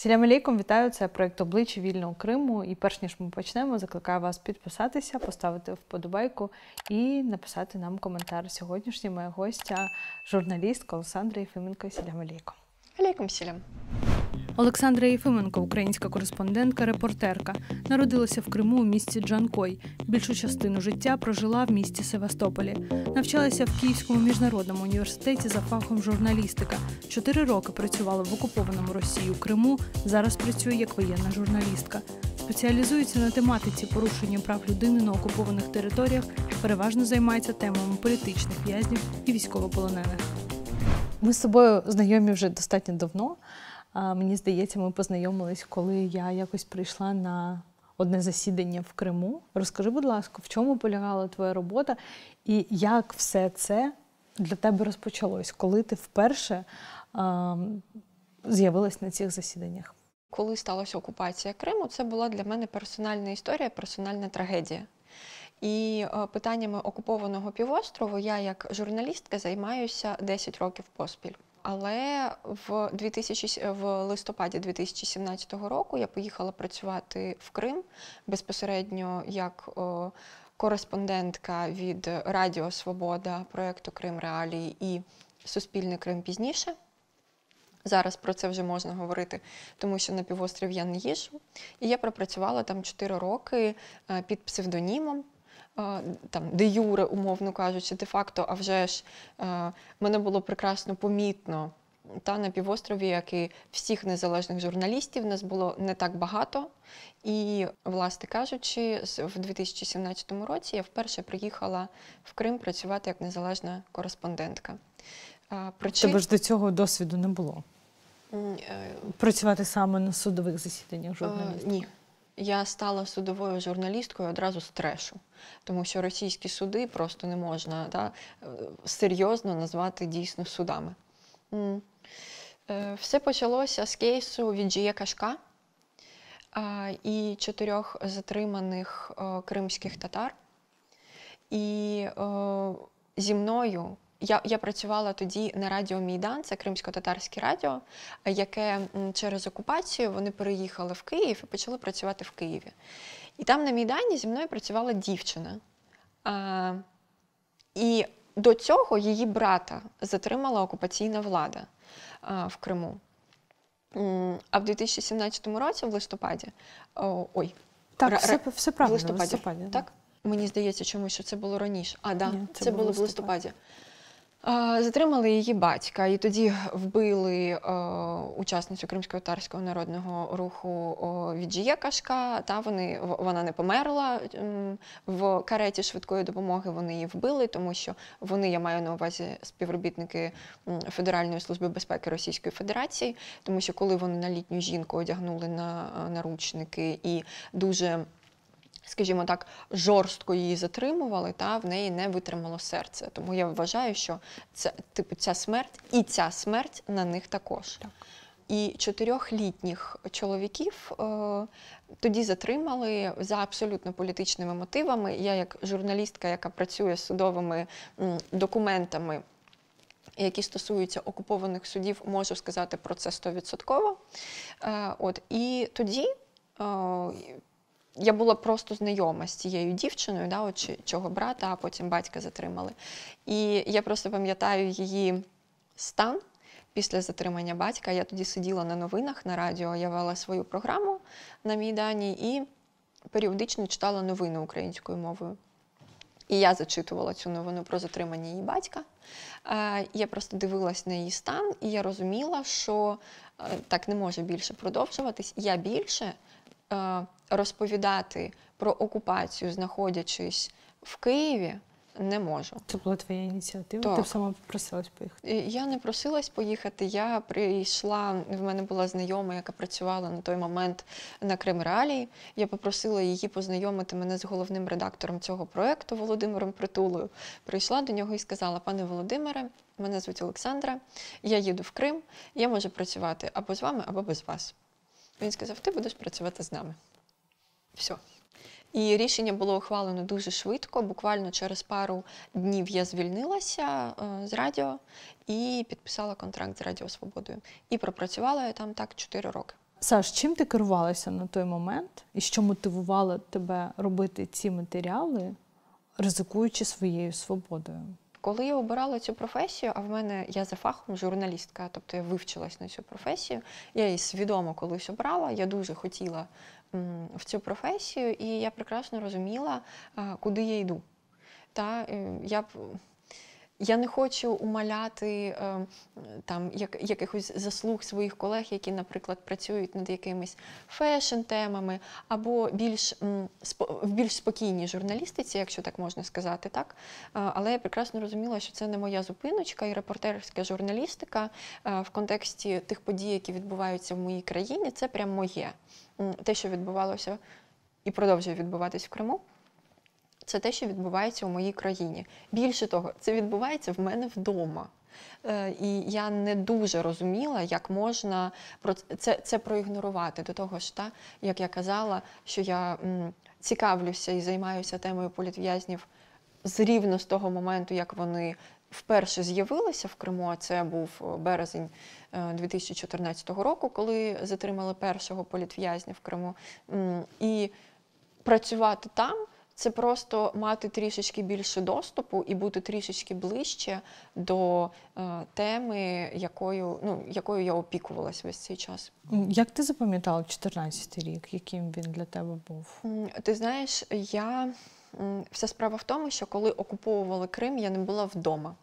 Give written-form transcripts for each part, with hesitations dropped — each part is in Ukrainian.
Салям алейкум, вітаю, це проєкт «Обличчя вільного Криму». І перш ніж ми почнемо, закликаю вас підписатися, поставити вподобайку і написати нам коментар. Сьогоднішня моя гостя – журналістка Олександра Єфименко. Салям алейкум. Алейкум салям. Олександра Єфименко – українська кореспондентка, репортерка. Народилася в Криму у місті Джанкой. Більшу частину життя прожила в місті Севастополі. Навчалася в Київському міжнародному університеті за фахом журналістика. 4 роки працювала в окупованому Росією Криму, зараз працює як воєнна журналістка. Спеціалізується на тематиці порушення прав людини на окупованих територіях, переважно займається темами політичних в'язнів і військовополонених. Ми з тобою знайомі вже достатньо давно. Мені здається, ми познайомились, коли я якось прийшла на одне засідання в Криму. Розкажи, будь ласка, в чому полягала твоя робота і як все це для тебе розпочалось? Коли ти вперше з'явилась на цих засіданнях? Коли сталася окупація Криму, це була для мене персональна історія, персональна трагедія. І питаннями окупованого півострову я як журналістка займаюся 10 років поспіль. Але в листопаді 2017 року я поїхала працювати в Крим безпосередньо як кореспондентка від Радіо Свобода, проєкту «Крим Реалії» і Суспільне Крим пізніше. Зараз про це вже можна говорити, тому що на півострів я не їжджу. І я пропрацювала там 4 роки під псевдонімом. Там, де юре, умовно кажучи, де-факто, а вже ж мене було прекрасно помітно на півострові, як і всіх незалежних журналістів, нас було не так багато. І, власне кажучи, в 2017 році я вперше приїхала в Крим працювати як незалежна кореспондентка. Тебе ж до цього досвіду не було? Працювати саме на судових засіданнях журналістів? Ні. Я стала судовою журналісткою одразу з трешу, тому що російські суди просто не можна серйозно назвати дійсно судами. Все почалося з кейсу Віджія Кашка і 4 затриманих кримських татар. І зі мною я працювала тоді на радіо «Мійдан», це кримсько-татарське радіо, яке через окупацію вони переїхали в Київ і почали працювати в Києві. І там на Мійдані зі мною працювала дівчина. І до цього її брата затримала окупаційна влада в Криму. А в 2017 році, в листопаді, все правильно, в листопаді, так? Мені здається чомусь, що це було раніше. Це було в листопаді. Затримали її батька, і тоді вбили учасницю Кримсько-татарського народного руху Віджія Кашка. Вона не померла в кареті швидкої допомоги, вони її вбили, тому що вони, я маю на увазі співробітники Федеральної служби безпеки Російської Федерації, тому що коли вони на літню жінку одягнули на наручники і дуже, скажімо так, жорстко її затримували, в неї не витримало серце. Тому я вважаю, що ця смерть на них також. Так. І 4-літніх чоловіків тоді затримали за абсолютно політичними мотивами. Я як журналістка, яка працює з судовими документами, які стосуються окупованих судів, можу сказати про це 100%. І тоді я була просто знайома з цією дівчиною, чого брата, а потім батька затримали. І я просто пам'ятаю її стан після затримання батька. Я тоді сиділа на новинах на радіо, я вела свою програму на Мійдані і періодично читала новини українською мовою. І я зачитувала цю новину про затримання її батька. Я просто дивилась на її стан, і я розуміла, що так не може більше продовжуватись. Я більше розповідати про окупацію, знаходячись в Києві, не можу. Це була твоя ініціатива? Так. Ти сама просилась поїхати? Я не просилась поїхати, я прийшла, в мене була знайома, яка працювала на той момент на «Крим Реалії». Я попросила її познайомити мене з головним редактором цього проєкту Володимиром Притулою. Прийшла до нього і сказала: «Пане Володимире, мене звуть Олександра, я їду в Крим, я можу працювати або з вами, або без вас». Він сказав: «Ти будеш працювати з нами». Все. І рішення було ухвалено дуже швидко. Буквально через пару днів я звільнилася з радіо і підписала контракт з Радіо Свободою. І пропрацювала я там так 4 роки. Саш, чим ти керувалася на той момент і що мотивувало тебе робити ці матеріали, ризикуючи своєю свободою? Коли я обирала цю професію, а в мене, я за фахом журналістка, тобто я вивчилась на цю професію, я її свідомо колись обрала, я дуже хотіла в цю професію, і я прекрасно розуміла, куди я йду. Я не хочу умаляти якихось заслуг своїх колег, які, наприклад, працюють над якимись фешн-темами, або в більш спокійній журналістиці, якщо так можна сказати, так? Але я прекрасно розуміла, що це не моя зупиночка, і репортерська журналістика в контексті тих подій, які відбуваються в моїй країні, це прям моє. Те, що відбувалося і продовжує відбуватись в Криму, це те, що відбувається у моїй країні. Більше того, це відбувається в мене вдома. І я не дуже розуміла, як можна це проігнорувати. До того ж, як я казала, що я цікавлюся і займаюся темою політв'язнів рівно з того моменту, як вони вперше з'явилися в Криму, а це був березень 2014 року, коли затримали першого політв'язня в Криму. І працювати там – це просто мати трішечки більше доступу і бути трішечки ближче до теми, якою я опікувалась весь цей час. Як ти запам'ятала 14-й рік? Яким він для тебе був? Ти знаєш, вся справа в тому, що коли окуповували Крим, я не була вдома.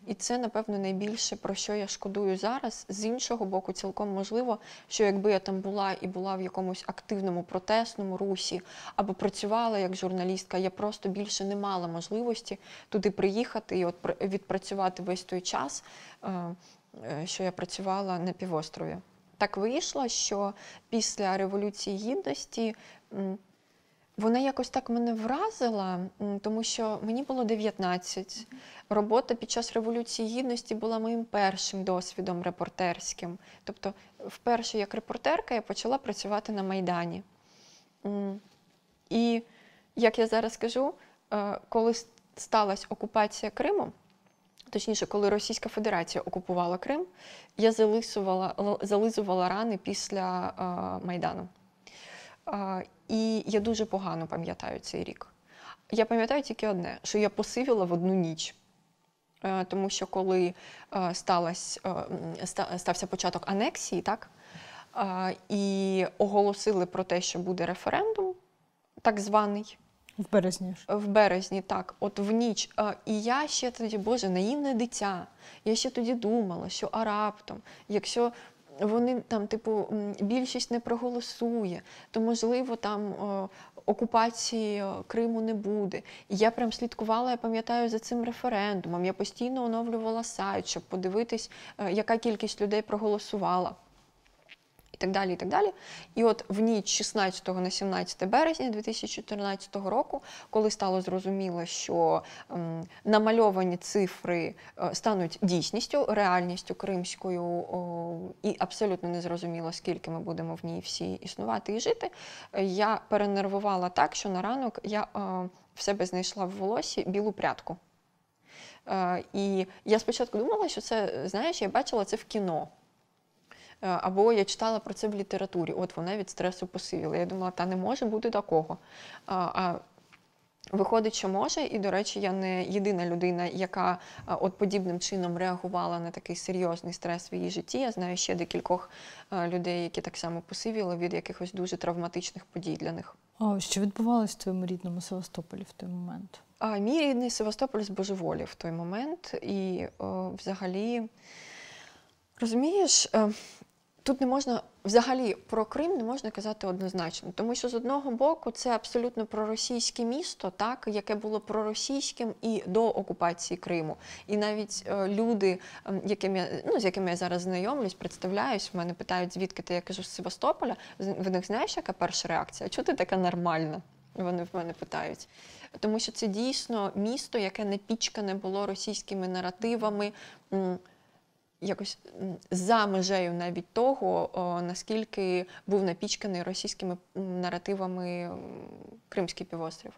І це, напевно, найбільше, про що я шкодую зараз. З іншого боку, цілком можливо, що якби я там була і була в якомусь активному протестному русі, або працювала як журналістка, я просто більше не мала можливості туди приїхати і відпрацювати весь той час, що я працювала на півострові. Так вийшло, що після Революції Гідності вона якось так мене вразила, тому що мені було 19. Робота під час Революції Гідності була моїм першим досвідом репортерським. Тобто, вперше як репортерка я почала працювати на Майдані. І, як я зараз кажу, коли сталася окупація Криму, точніше, коли Російська Федерація окупувала Крим, я зализувала рани після Майдану. І я дуже погано пам'ятаю цей рік. Я пам'ятаю тільки одне, що я посивіла в одну ніч. Тому що коли стався початок анексії, так, і оголосили про те, що буде референдум, так званий. В березні ж. В березні, так. От в ніч. І я ще тоді, Боже, наївне дитя. Я ще тоді думала, що раптом, якщо вони там, більшість не проголосує, то, можливо, там окупації Криму не буде. І я прям слідкувала, я пам'ятаю, за цим референдумом. Я постійно оновлювала сайт, щоб подивитись, яка кількість людей проголосувала. І так далі, і так далі. І от в ніч 16 на 17 березня 2014 року, коли стало зрозуміло, що намальовані цифри стануть дійсністю, реальністю кримською, і абсолютно не зрозуміло, скільки ми будемо в ній всі існувати і жити, я перенервувала так, що на ранок я в себе знайшла в волосі білу прядку. І я спочатку думала, що це, знаєш, я бачила це в кіно. Або я читала про це в літературі. От вона від стресу посивіла. Я думала, не може бути такого. А виходить, що може. І, до речі, я не єдина людина, яка от подібним чином реагувала на такий серйозний стрес в її житті. Я знаю ще декількох людей, які так само посивіли від якихось дуже травматичних подій для них. Що відбувалося в твоєму рідному Севастополі в той момент? Мій рідний Севастополь збожеволів в той момент. І взагалі, розумієш, тут не можна, взагалі, про Крим не можна казати однозначно, тому що, з одного боку, це абсолютно проросійське місто, так, яке було проросійським і до окупації Криму. І навіть люди, з якими я зараз знайомлюсь, представляюсь, в мене питають, звідки ти, я кажу, з Севастополя, в них, знаєш, яка перша реакція? Чого ти така нормальна? Вони в мене питають. Тому що це дійсно місто, яке напічкане було російськими наративами, якось за межею навіть того, наскільки був напічканий російськими наративами Кримський півострів.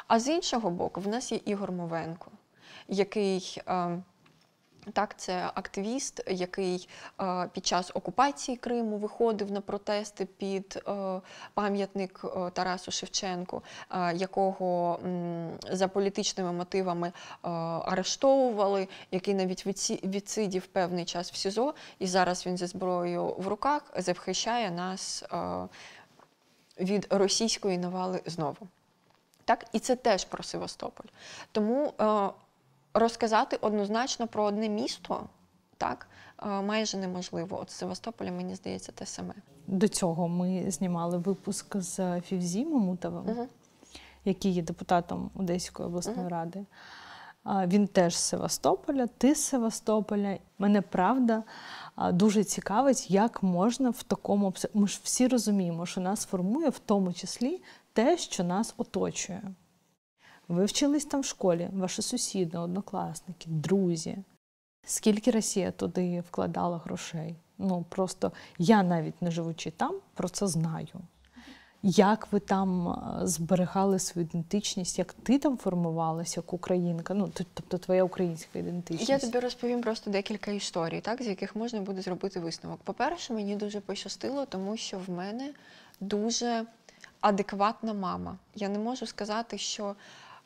А з іншого боку, в нас є Ігор Мовенко, який Так, це активіст, який під час окупації Криму виходив на протести під пам'ятник Тарасу Шевченку, якого за політичними мотивами арештовували, який навіть відсидів певний час в СІЗО, і зараз він зі зброєю в руках захищає нас від російської навали знову. Так? І це теж про Севастополь. Тому розказати однозначно про одне місто, так, майже неможливо. От з Севастополя, мені здається, те саме. До цього ми знімали випуск з Фівзі Мамутовим, який є депутатом Одеської обласної ради. Він теж з Севастополя, ти з Севастополя. Мене, правда, дуже цікавить, як можна в такому... Ми ж всі розуміємо, що нас формує в тому числі те, що нас оточує. Ви вчились там в школі, ваші сусіди, однокласники, друзі. Скільки Росія туди вкладала грошей? Ну, просто я, навіть не живучи там, про це знаю. Як ви там зберігали свою ідентичність, як ти там формувалася як українка, ну, тобто твоя українська ідентичність? Я тобі розповім просто декілька історій, так, з яких можна буде зробити висновок. По-перше, мені дуже пощастило, тому що в мене дуже адекватна мама. Я не можу сказати, що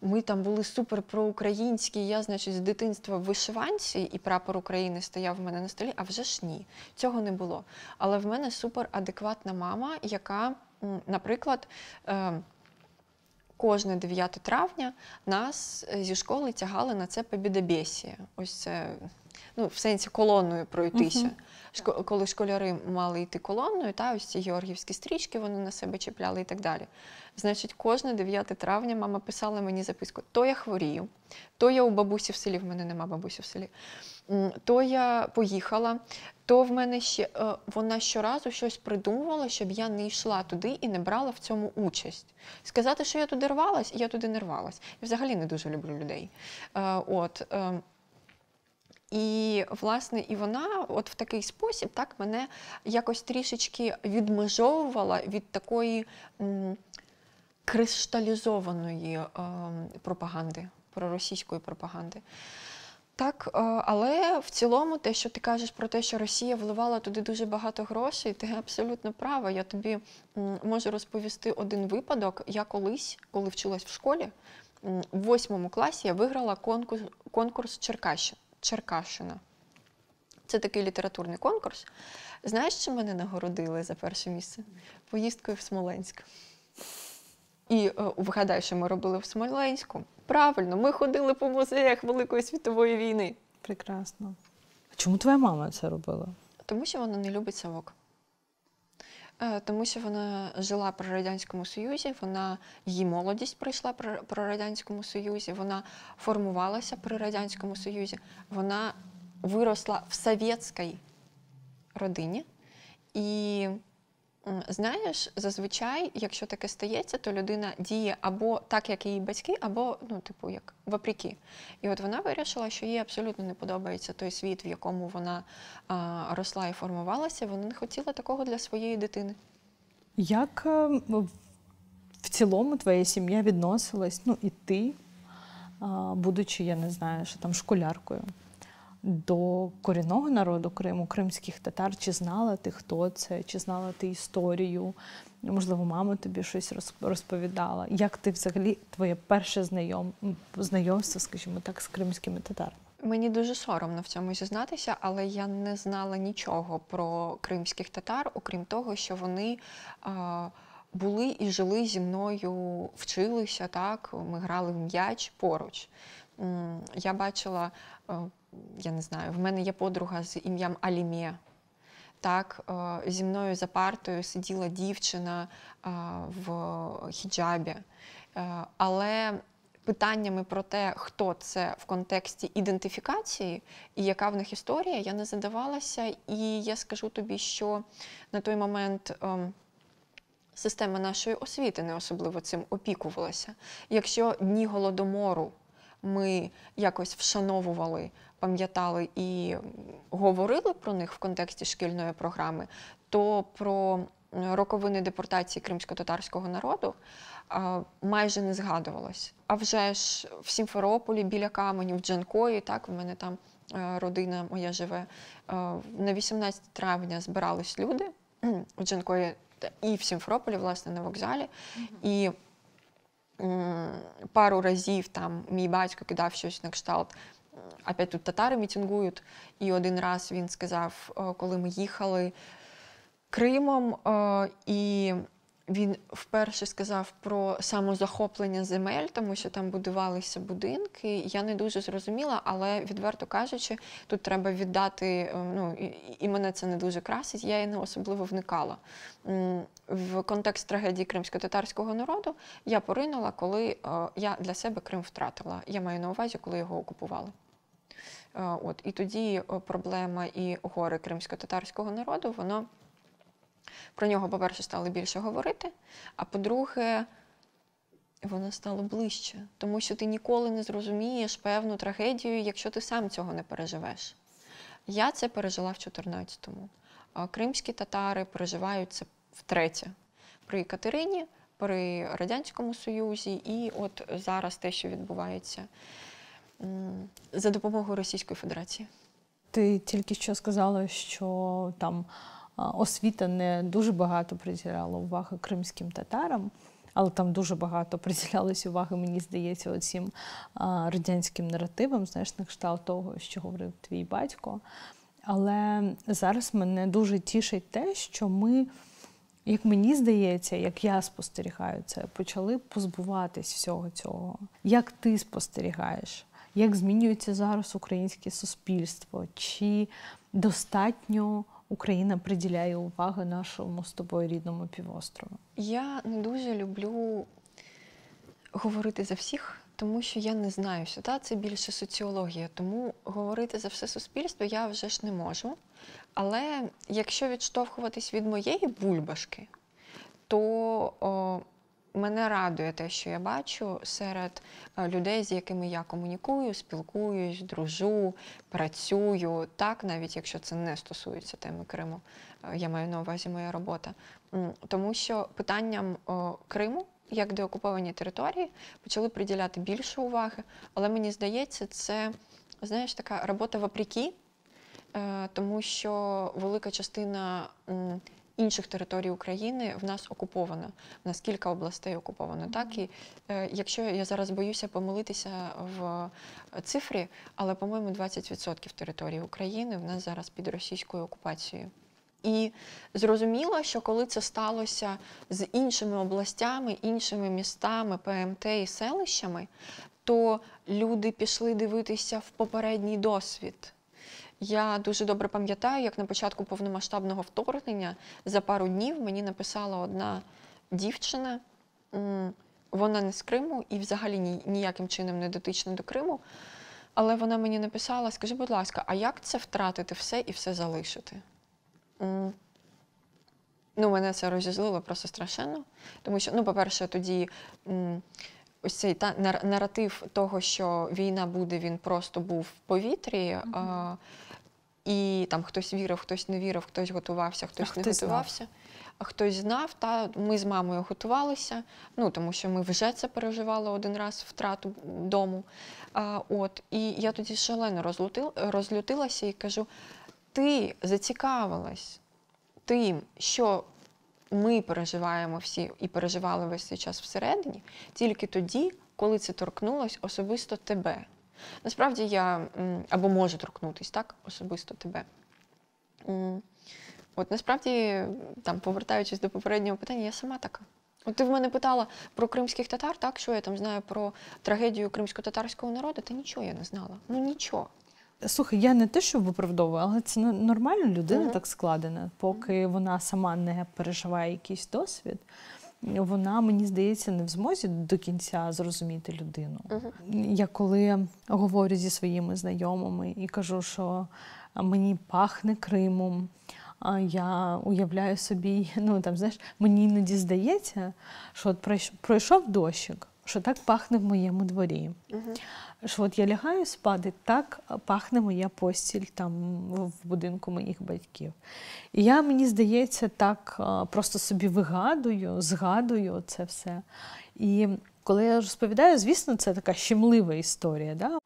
ми там були супер проукраїнські, я, значить, з дитинства в вишиванці, і прапор України стояв в мене на столі, а вже ж ні. Цього не було. Але в мене супер адекватна мама, яка, наприклад, кожне 9 травня нас зі школи тягали на це побєдобєсіє. Ось це, ну, в сенсі колоною пройтися. Коли школяри мали йти колоною, та ось ці георгіївські стрічки вони на себе чіпляли і так далі. Значить, кожне 9 травня мама писала мені записку: то я хворію, то я у бабусі в селі, в мене нема бабусі в селі, то я поїхала, то в мене ще... Вона щоразу щось придумувала, щоб я не йшла туди і не брала в цьому участь. Сказати, що я туди рвалась, я туди не рвалась. Я взагалі не дуже люблю людей. І, власне, і вона от в такий спосіб так мене якось трішечки відмежовувала від такої кристалізованої пропаганди, проросійської пропаганди. Так, але в цілому те, що ти кажеш про те, що Росія вливала туди дуже багато грошей, ти абсолютно права. Я тобі можу розповісти один випадок. Я колись, коли вчилась в школі, в 8 класі я виграла конкурс Черкащина. Це такий літературний конкурс. Знаєш, чим мене нагородили за перше місце? Поїздкою в Смоленськ. І вгадай, що ми робили в Смоленську? Правильно, ми ходили по музеях Великої світової війни. Прекрасно. А чому твоя мама це робила? Тому що вона не любить совок. Тому що вона жила при Радянському Союзі, її молодість пройшла при Радянському Союзі, вона формувалася при Радянському Союзі, вона виросла в совєтській родині. І, знаєш, зазвичай, якщо таке стається, то людина діє або так, як її батьки, або, ну, типу, як вопреки. І от вона вирішила, що їй абсолютно не подобається той світ, в якому вона росла і формувалася. Вона не хотіла такого для своєї дитини. Як в цілому твоя сім'я відносилась, ну, і ти, будучи, я не знаю, що там школяркою, до корінного народу Криму, кримських татар? Чи знала ти, хто це? Чи знала ти історію? Можливо, мама тобі щось розповідала? Як ти взагалі, твоє перше знайомство, скажімо так, з кримськими татарами? Мені дуже соромно в цьому зізнатися, але я не знала нічого про кримських татар, окрім того, що вони були і жили зі мною, вчилися, так, ми грали в м'яч поруч. Я бачила, я не знаю, в мене є подруга з ім'ям Аліме. Так, зі мною за партою сиділа дівчина в хіджабі. Але питаннями про те, хто це в контексті ідентифікації і яка в них історія, я не задавалася. І я скажу тобі, що на той момент система нашої освіти не особливо цим опікувалася. Якщо дні Голодомору ми якось вшановували, пам'ятали і говорили про них в контексті шкільної програми, то про роковини депортації кримсько-татарського народу майже не згадувалось. А вже ж в Сімферополі, біля Каменю, в Джанкої, так, в мене там родина моя живе. На 18 травня збирались люди у Джанкої і в Сімферополі, власне, на вокзалі. І пару разів там мій батько кидав щось на кшталт. Опять тут татари мітингують. І один раз він сказав, коли ми їхали Кримом, і він вперше сказав про самозахоплення земель, тому що там будувалися будинки. Я не дуже зрозуміла, але, відверто кажучи, тут треба віддати, і мене це не дуже красить, я і не особливо вникала. В контекст трагедії кримсько-татарського народу я поринула, коли я для себе Крим втратила. Я маю на увазі, коли його окупували. І тоді проблема і горе кримсько-татарського народу, про нього, по-перше, стали більше говорити, а по-друге, воно стало ближче. Тому що ти ніколи не зрозумієш певну трагедію, якщо ти сам цього не переживеш. Я це пережила в 14-му. Кримські татари переживають це втретє. При Катерині, при Радянському Союзі і от зараз те, що відбувається за допомогою Російської Федерації. Ти тільки що сказала, що там освіта не дуже багато приділяла уваги кримським татарам, але там дуже багато приділялось уваги, мені здається, оцім радянським наративам, знаєш, на кшталт того, що говорив твій батько. Але зараз мене дуже тішить те, що ми, як мені здається, як я спостерігаю це, почали позбуватись всього цього. Як ти спостерігаєш? Як змінюється зараз українське суспільство? Чи достатньо Україна приділяє увагу нашому з тобою рідному півострову? Я не дуже люблю говорити за всіх, тому що я не знаю, що це більше соціологія. Тому говорити за все суспільство я вже ж не можу. Але якщо відштовхуватись від моєї бульбашки, то мене радує те, що я бачу серед людей, з якими я комунікую, спілкуюсь, дружу, працюю, так, навіть якщо це не стосується теми Криму, я маю на увазі моя робота. Тому що питанням Криму, як деокуповані території, почали приділяти більше уваги, але мені здається, це, знаєш, така робота вопреки, тому що велика частина інших територій України в нас окупована. В нас кілька областей окуповано. Так? І якщо я зараз боюся помилитися в цифрі, але, по-моєму, 20% території України в нас зараз під російською окупацією. І зрозуміло, що коли це сталося з іншими областями, іншими містами, ПМТ і селищами, то люди пішли дивитися в попередній досвід. Я дуже добре пам'ятаю, як на початку повномасштабного вторгнення за пару днів мені написала одна дівчина, вона не з Криму і взагалі ніяким чином не дотична до Криму, але вона мені написала: скажи, будь ласка, а як це втратити все і все залишити? Мене це розізлило просто страшенно, тому що, по-перше, тоді ось цей наратив того, що війна буде, він просто був в повітрі, і там хтось вірив, хтось не вірив, хтось готувався, хтось не готувався. А хтось знав, ми з мамою готувалися, тому що ми вже це переживали один раз, втрату дому. І я тоді шалено розлютилася і кажу: ти зацікавилась тим, що ми переживаємо всі і переживали весь цей час всередині, тільки тоді, коли це торкнулось особисто тебе. Насправді я, або може торкнутись, так, особисто тебе. Насправді, повертаючись до попереднього питання, я сама така. Ти в мене питала про кримських татар, так, що я там знаю про трагедію кримсько-татарського народу, та нічого я не знала. Нічого. Слухай, я не те, що виправдовую, але це нормально, людина так складена. Поки вона сама не переживає якийсь досвід, вона, мені здається, не в змозі до кінця зрозуміти людину. Я коли говорю зі своїми знайомими і кажу, що мені пахне Кримом, я уявляю собі, мені іноді здається, що от пройшов дощик, що так пахне в моєму дворі. Що от я лягаю спати, так пахне моя постіль там в будинку моїх батьків. І я, мені здається, так просто собі згадую це все. І коли я розповідаю, звісно, це така щемлива історія, да?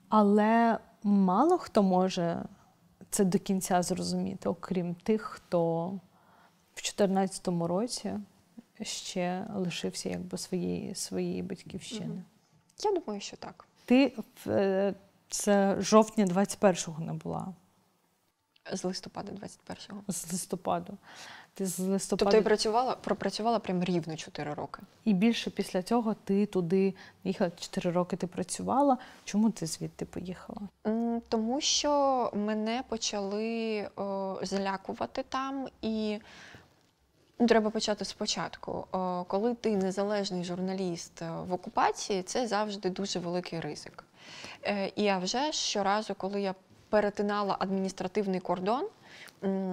Але мало хто може це до кінця зрозуміти, окрім тих, хто в 14-му році ще лишився якби своєї батьківщини. Я думаю, що так. Ти з жовтня 21-го не була? З листопада 21-го. З листопаду. Ти з листопаду... Тобто я пропрацювала прям рівно 4 роки. І більше після цього ти туди їхала, 4 роки ти працювала. Чому ти звідти поїхала? Тому що мене почали залякувати там, і треба почати спочатку. Коли ти незалежний журналіст в окупації, це завжди дуже великий ризик. І а вже ж щоразу, коли я перетинала адміністративний кордон,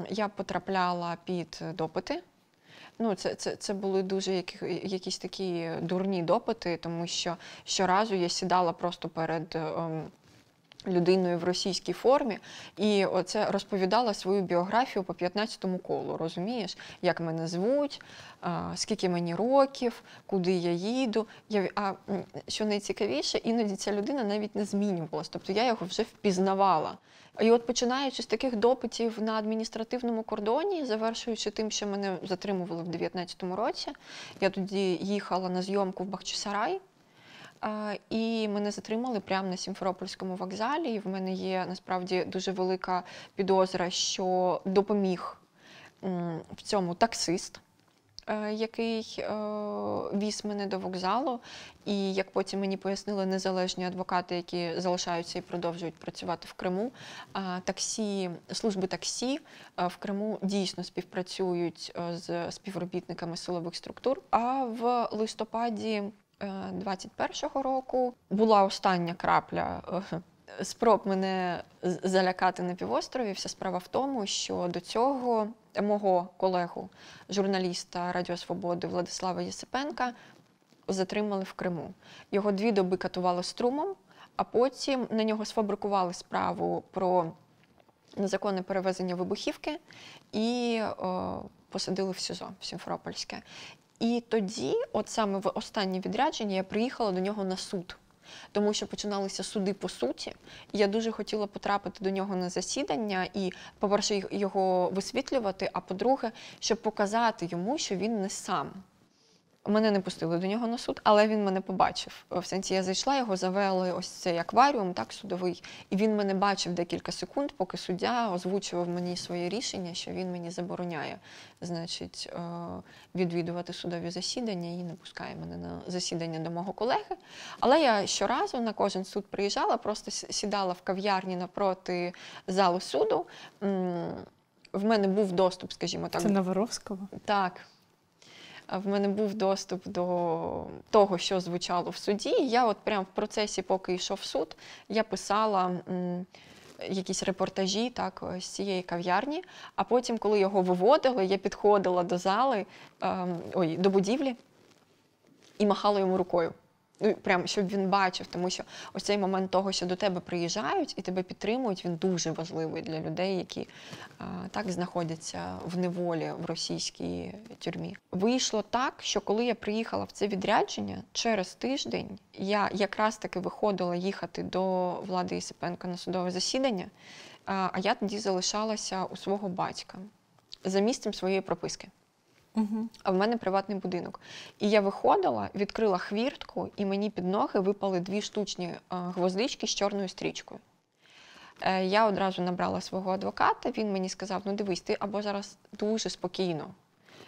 я потрапляла під допити. Ну, це були дуже якісь такі дурні допити, тому що щоразу я сідала просто перед людиною в російській формі і оце розповідала свою біографію по 15-му колу, розумієш? Як мене звуть, скільки мені років, куди я їду. А що найцікавіше, іноді ця людина навіть не змінювалась, тобто я його вже впізнавала. І от починаючи з таких допитів на адміністративному кордоні, завершуючи тим, що мене затримували в 19-му році, я тоді їхала на зйомку в Бахчисарай, і мене затримали прямо на Сімферопольському вокзалі. І в мене є, насправді, дуже велика підозра, що допоміг в цьому таксист, який віз мене до вокзалу. І, як потім мені пояснили незалежні адвокати, які залишаються і продовжують працювати в Криму, служби таксі в Криму дійсно співпрацюють з співробітниками силових структур. А в листопаді 21-го року була остання крапля спроб мене залякати на півострові. Вся справа в тому, що до цього мого колегу, журналіста Радіо Свободи Владислава Єсипенка, затримали в Криму. Його 2 доби катували струмом, а потім на нього сфабрикували справу про незаконне перевезення вибухівки і посадили в СІЗО, в Сімферопольське. І тоді, от саме в останнє відрядження, я приїхала до нього на суд. Тому що починалися суди по суті, і я дуже хотіла потрапити до нього на засідання і, по-перше, його висвітлювати, а по-друге, щоб показати йому, що він не сам. Мене не пустили до нього на суд, але він мене побачив. В сенсі, я зайшла, його завели ось цей акваріум, так, судовий, і він мене бачив декілька секунд, поки суддя озвучував мені своє рішення, що він мені забороняє, значить, відвідувати судові засідання і не пускає мене на засідання до мого колеги. Але я щоразу на кожен суд приїжджала, просто сідала в кав'ярні напроти залу суду. В мене був доступ, скажімо так. Це на Воровського? Так. В мене був доступ до того, що звучало в суді. І я от прямо в процесі, поки йшов суд, я писала якісь репортажі так, з цієї кав'ярні. А потім, коли його виводили, я підходила до зали, до будівлі і махала йому рукою. Ну, прям, щоб він бачив, тому що ось цей момент того, що до тебе приїжджають і тебе підтримують, він дуже важливий для людей, які так знаходяться в неволі в російській тюрмі. Вийшло так, що коли я приїхала в це відрядження, через тиждень я якраз таки виходила їхати до Влади Єсипенка на судове засідання, а я тоді залишалася у свого батька за місцем своєї прописки. А в мене приватний будинок. І я виходила, відкрила хвіртку, і мені під ноги випали 2 штучні гвоздички з чорною стрічкою. Я одразу набрала свого адвоката, він мені сказав, ну дивись, ти або зараз дуже спокійно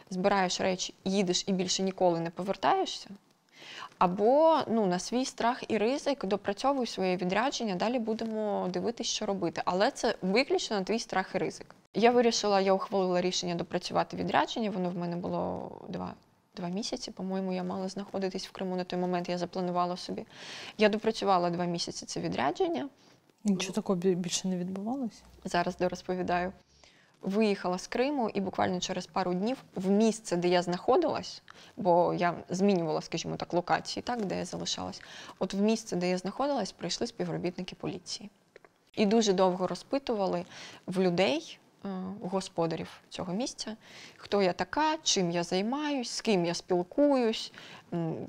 збираєш речі, їдеш і більше ніколи не повертаєшся, або на свій страх і ризик допрацьовуй своє відрядження, далі будемо дивитися, що робити. Але це виключно на твій страх і ризик. Я ухвалила рішення допрацювати відрядження, воно в мене було 2 місяці, по-моєму, я мала знаходитись в Криму на той момент, я запланувала собі. Я допрацювала 2 місяці це відрядження. Нічого такого більше не відбувалося? Зараз дорозповідаю. Виїхала з Криму і буквально через пару днів в місце, де я знаходилась, бо я змінювала, скажімо так, локації, так, де я залишалась. От в місце, де я знаходилась, прийшли співробітники поліції. І дуже довго розпитували в людей, господарів цього місця, хто я така, чим я займаюсь, з ким я спілкуюсь,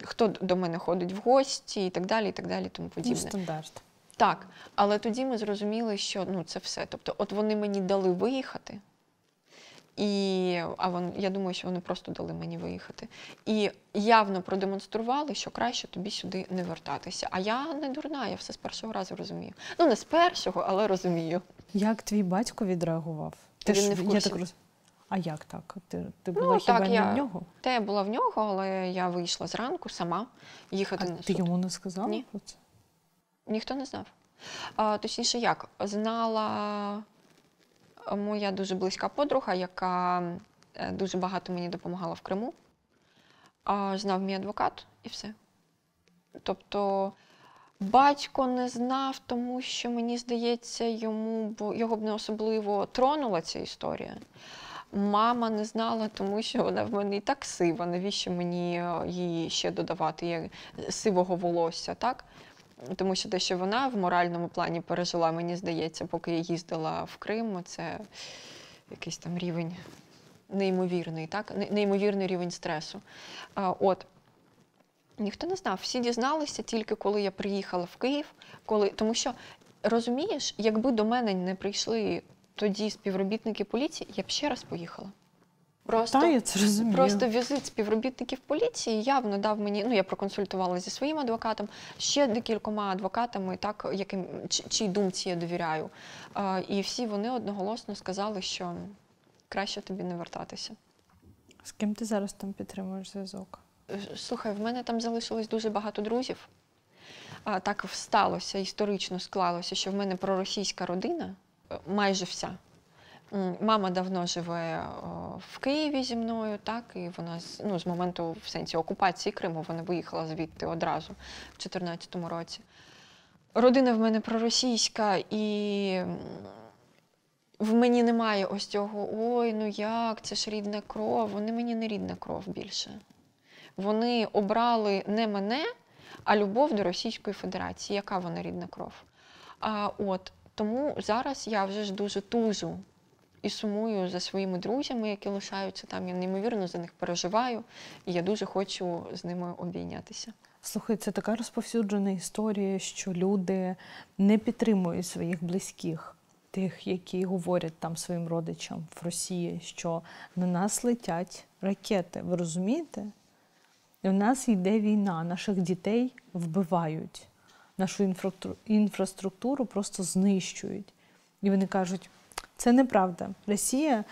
хто до мене ходить в гості і так далі, тому подібне. Стандарт. Так, але тоді ми зрозуміли, що це все. Тобто, от вони мені дали виїхати, я думаю, що вони просто дали мені виїхати. І явно продемонстрували, що краще тобі сюди не вертатися. А я не дурна, я все з першого разу розумію. Не з першого, але розумію. Як твій батько відреагував? Він не в курсі. А як так? Ти була хіба не в нього? Я була в нього, але я вийшла зранку сама їхати на суд. Ти йому не сказала? Ні. Ніхто не знав. Точніше, як? Знала моя дуже близька подруга, яка дуже багато мені допомагала в Криму. Знав мій адвокат і все. Тобто батько не знав, тому що, мені здається, його б не особливо тронула ця історія. Мама не знала, тому що вона в мене і так сива, навіщо мені її ще додавати сивого волосся, так? Тому що те, що вона в моральному плані пережила, мені здається, поки я їздила в Крим, це якийсь там рівень неймовірний, так? Неймовірний рівень стресу. Ніхто не знав. Всі дізналися тільки коли я приїхала в Київ. Тому що, розумієш, якби до мене не прийшли тоді співробітники поліції, я б ще раз поїхала. Просто візит співробітників поліції явно дав мені, я проконсультувала зі своїм адвокатом, ще декількома адвокатами, так, чій думці я довіряю. І всі вони одноголосно сказали, що краще тобі не вертатися. З ким ти зараз там підтримуєш зв'язок? Слухай, в мене там залишилось дуже багато друзів. Так сталося, історично склалося, що в мене проросійська родина, майже вся. Мама давно живе в Києві зі мною, так, і вона з моменту, в сенсі, окупації Криму, вона виїхала звідти одразу в 2014 році. Родина в мене проросійська, і в мені немає ось цього, як, це ж рідна кров. Вони мені не рідна кров більше. Вони обрали не мене, а любов до Російської Федерації. Яка вона рідна кров? Тому зараз я вже ж дуже тужу і сумую за своїми друзями, які лишаються там. Я неймовірно за них переживаю, і я дуже хочу з ними обійнятися. Слухай, це така розповсюджена історія, що люди не підтримують своїх близьких, тих, які говорять там своїм родичам в Росії, що на нас летять ракети. Ви розумієте? І в нас йде війна, наших дітей вбивають, нашу інфраструктуру просто знищують. І вони кажуть, це неправда. Росія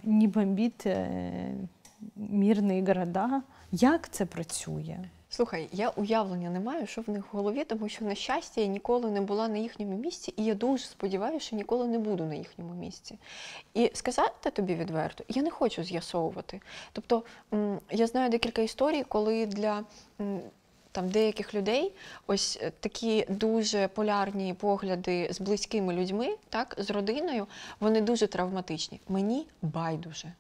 не бомбить мирні міста. Як це працює? Слухай, я уявлення не маю, що в них в голові, тому що, на щастя, я ніколи не була на їхньому місці, і я дуже сподіваюся, що ніколи не буду на їхньому місці. І сказати тобі відверто, я не хочу з'ясовувати. Тобто, я знаю декілька історій, коли для деяких людей ось такі дуже полярні погляди з близькими людьми, так, з родиною, вони дуже травматичні. Мені байдуже.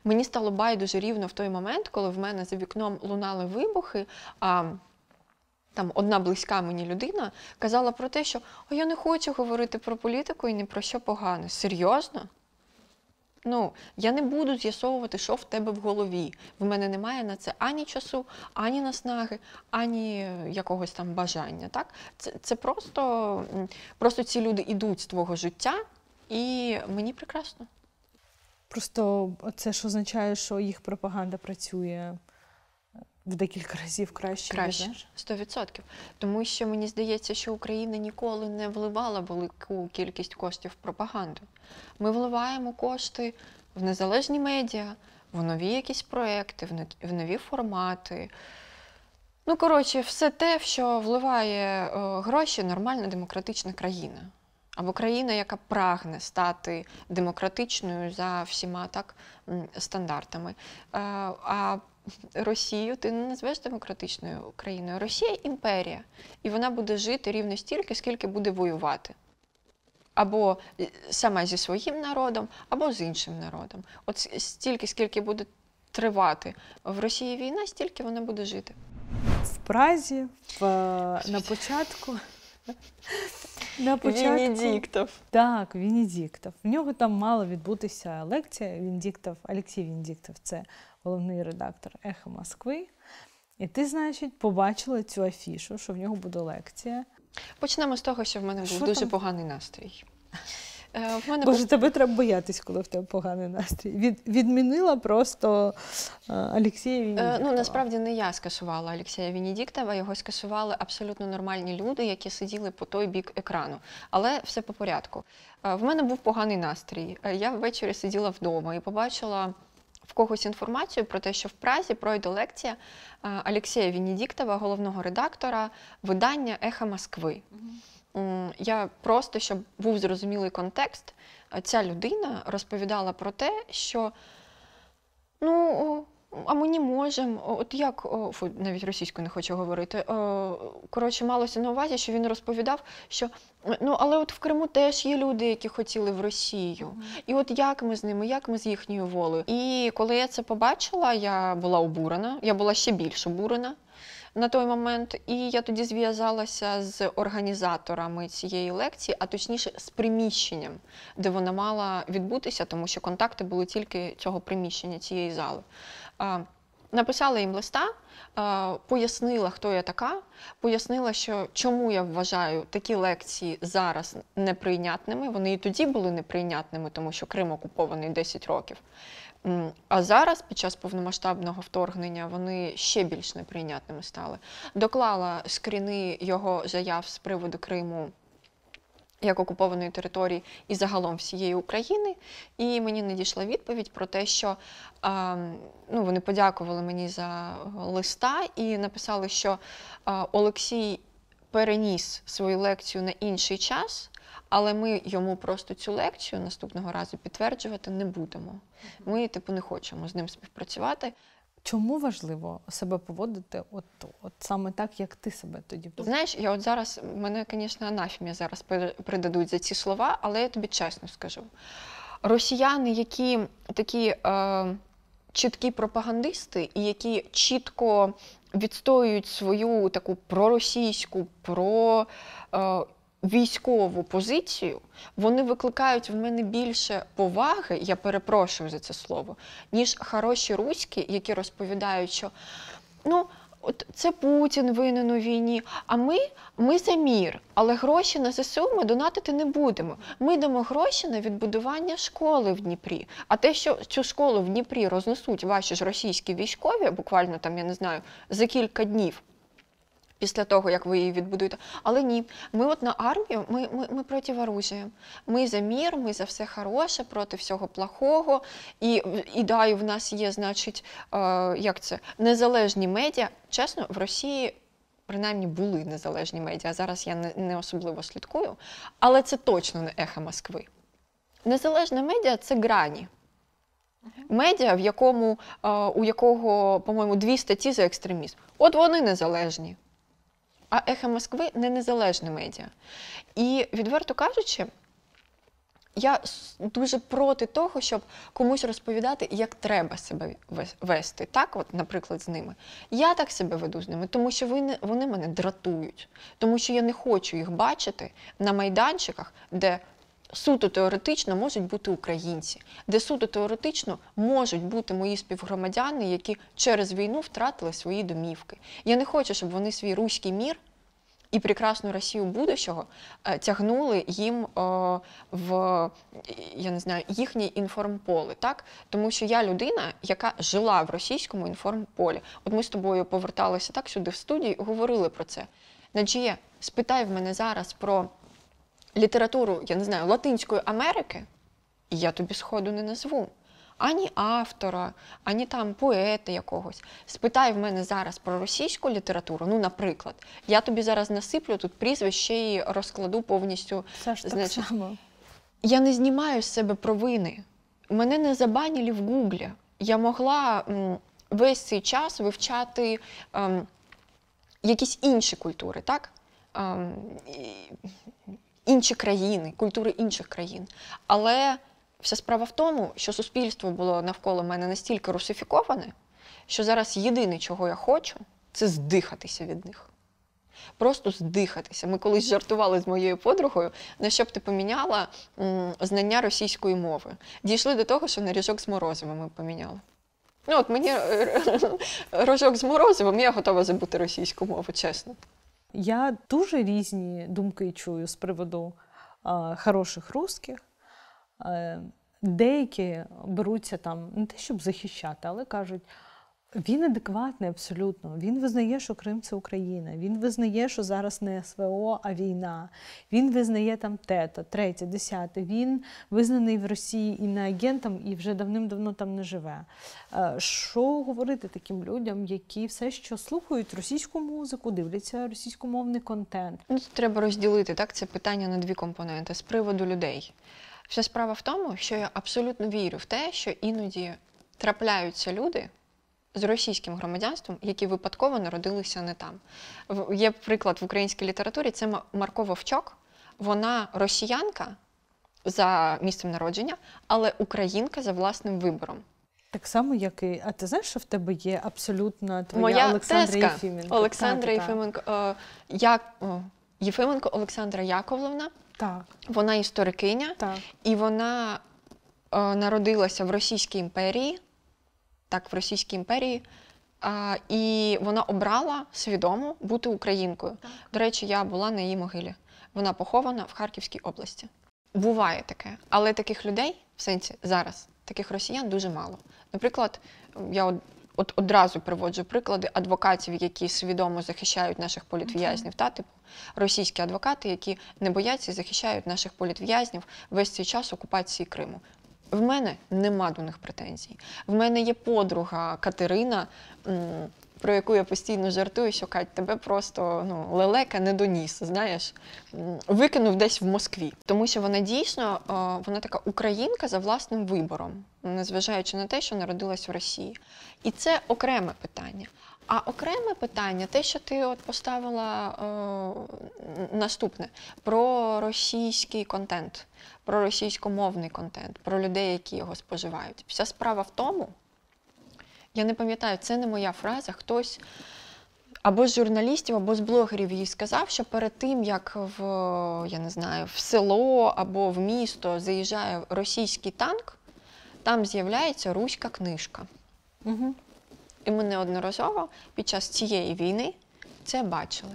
Мені стало байдуже рівно в той момент, коли в мене за вікном лунали вибухи, а там одна близька мені людина казала про те, що я не хочу говорити про політику і ні про що погане. Серйозно? Я не буду з'ясовувати, що в тебе в голові. В мене немає на це ані часу, ані наснаги, ані якогось там бажання. Так? Це просто ці люди йдуть з твого життя, і мені прекрасно. Просто це ж означає, що їх пропаганда працює в декілька разів краще. Краще, 100%. Тому що мені здається, що Україна ніколи не вливала велику кількість коштів в пропаганду. Ми вливаємо кошти в незалежні медіа, в нові якісь проекти, в нові формати. Все те, в що вливає гроші нормальна демократична країна. Або країна, яка прагне стати демократичною за всіма стандартами. А Росію ти не назвеш демократичною країною. Росія – імперія. І вона буде жити рівно стільки, скільки буде воювати. Або сама зі своїм народом, або з іншим народом. От стільки, скільки буде тривати в Росії війна, стільки вона буде жити. В Празі на початку... Венедіктов. Так, Венедіктов. В нього там мала відбутися лекція. Олексій Венедіктов – це головний редактор «Ехо Москви». І ти, значить, побачила цю афішу, що в нього буде лекція. Почнемо з того, що в мене був дуже поганий настрій. Боже, тебе треба боятись, коли в тебе поганий настрій. Відмінила просто Олексія Венедіктова. Ну, насправді не я скасувала Олексія Венедіктова, його скасували абсолютно нормальні люди, які сиділи по той бік екрану. Але все по порядку. В мене був поганий настрій. Я ввечері сиділа вдома і побачила в когось інформацію про те, що в Празі пройде лекція Олексія Венедіктова, головного редактора видання «Ехо Москви». Я просто, щоб був зрозумілий контекст, ця людина розповідала про те, що а ми не можемо, от як, навіть російською не хочу говорити, коротше, малося на увазі, що він розповідав, що, але от в Криму теж є люди, які хотіли в Росію. І от як ми з ними, як ми з їхньою волею. І коли я це побачила, я була обурена, я була ще більш обурена на той момент, і я тоді зв'язалася з організаторами цієї лекції, а точніше з приміщенням, де вона мала відбутися, тому що контакти були тільки цього приміщення, цієї зали. Написала їм листа, пояснила, хто я така, пояснила, що чому я вважаю такі лекції зараз неприйнятними. Вони і тоді були неприйнятними, тому що Крим окупований 10 років. А зараз, під час повномасштабного вторгнення, вони ще більш неприйнятними стали. Доклала скріни його заяв з приводу Криму як окупованої території і загалом всієї України. І мені надійшла відповідь про те, що вони подякували мені за листа і написали, що Олексій переніс свою лекцію на інший час, але ми йому просто цю лекцію наступного разу підтверджувати не будемо. Ми, не хочемо з ним співпрацювати. Чому важливо себе поводити от саме так, як ти себе тоді поводила? Знаєш, я от зараз, мене, звісно, анафемія зараз придадуть за ці слова, але я тобі чесно скажу. Росіяни, які такі чіткі пропагандисти і які чітко відстоюють свою таку проросійську, військову позицію, вони викликають в мене більше поваги, я перепрошую за це слово, ніж хороші руські, які розповідають, що от це Путін винен у війні, а ми за мір, але гроші на ЗСУ ми донатити не будемо. Ми дамо гроші на відбудування школи в Дніпрі. А те, що цю школу в Дніпрі рознесуть ваші ж російські військові, буквально там, я не знаю, за кілька днів, після того, як ви її відбудуєте. Але ні, ми от на армію, ми проти оружия. Ми за мір, ми за все хороше, проти всього плохого. І в нас є, значить, незалежні медіа. Чесно, в Росії принаймні були незалежні медіа, зараз я не особливо слідкую, але це точно не «Ехо Москви». Незалежне медіа – це Грані. Медіа, у якого, по-моєму, 2 статті за екстремізм. От вони незалежні. А «Ехо Москви» – не незалежне медіа. І, відверто кажучи, я дуже проти того, щоб комусь розповідати, як треба себе вести. Так, от, наприклад, з ними. Я так себе веду з ними, тому що вони мене дратують. Тому що я не хочу їх бачити на майданчиках, де суто теоретично можуть бути українці, де суто теоретично можуть бути мої співгромадяни, які через війну втратили свої домівки. Я не хочу, щоб вони свій руський мір і прекрасну Росію будущого тягнули їм їхнє інформполе, так? Тому що я людина, яка жила в російському інформполі. От ми з тобою поверталися так сюди в студію і говорили про це. Наджія, спитай в мене зараз про літературу, я не знаю, Латинської Америки, і я тобі сходу не назву. Ані автора, ані там поета якогось. Спитай в мене зараз про російську літературу, наприклад. Я тобі зараз насиплю тут прізвище і розкладу повністю. Це ж так само. Я не знімаю з себе провини. Мене не забанили в Гуглі. Я могла весь цей час вивчати якісь інші культури, так? Інші країни, культури інших країн. Але вся справа в тому, що суспільство було навколо мене настільки русифіковане, що зараз єдине, чого я хочу, це здихатися від них. Просто здихатися. Ми колись жартували з моєю подругою, на що б ти поміняла знання російської мови. Дійшли до того, що на ріжок з морозивом ми поміняли. Ну, от мені рожок з морозивом, я готова забути російську мову, чесно. Я дуже різні думки чую з приводу хороших русських. Деякі беруться там не те, щоб захищати, але кажуть, він адекватний абсолютно. Він визнає, що Крим – це Україна. Він визнає, що зараз не СВО, а війна. Він визнає там те-то, третє, десяте. Він визнаний в Росії іноагентом і вже давним-давно там не живе. Що говорити таким людям, які все ще слухають російську музику, дивляться російськомовний контент? Ну, треба розділити це питання на дві компоненти з приводу людей. Вся справа в тому, що я абсолютно вірю в те, що іноді трапляються люди з російським громадянством, які випадково народилися не там. Є приклад в українській літературі, це Марко Вовчок. Вона росіянка за місцем народження, але українка за власним вибором. Так само, як і... А ти знаєш, що в тебе є абсолютно твоя моя Олександра Єфименко? Олександра Єфименко. Єфименко Олександра Яковлевна. Так. Вона історикиня. Так. І вона народилася в Російській імперії. Так, в Російській імперії. І вона обрала свідомо бути українкою. Так. До речі, я була на її могилі. Вона похована в Харківській області. Буває таке. Але таких людей, в сенсі зараз, таких росіян дуже мало. Наприклад, я одразу приводжу приклади адвокатів, які свідомо захищають наших політв'язнів. Типу російські адвокати, які не бояться і захищають наших політв'язнів весь цей час окупації Криму. В мене нема до них претензій. В мене є подруга Катерина, про яку я постійно жартую, що Кать, тебе просто лелека не доніс, знаєш, викинув десь в Москві. Тому що вона дійсно, вона така українка за власним вибором, незважаючи на те, що народилась в Росії. І це окреме питання. А окреме питання, те, що ти поставила наступне, про російський контент, про російськомовний контент, про людей, які його споживають. Вся справа в тому, я не пам'ятаю, це не моя фраза, хтось або з журналістів, або з блогерів їй сказав, що перед тим, як в село або в місто заїжджає російський танк, там з'являється руська книжка. Угу. І ми неодноразово під час цієї війни це бачили.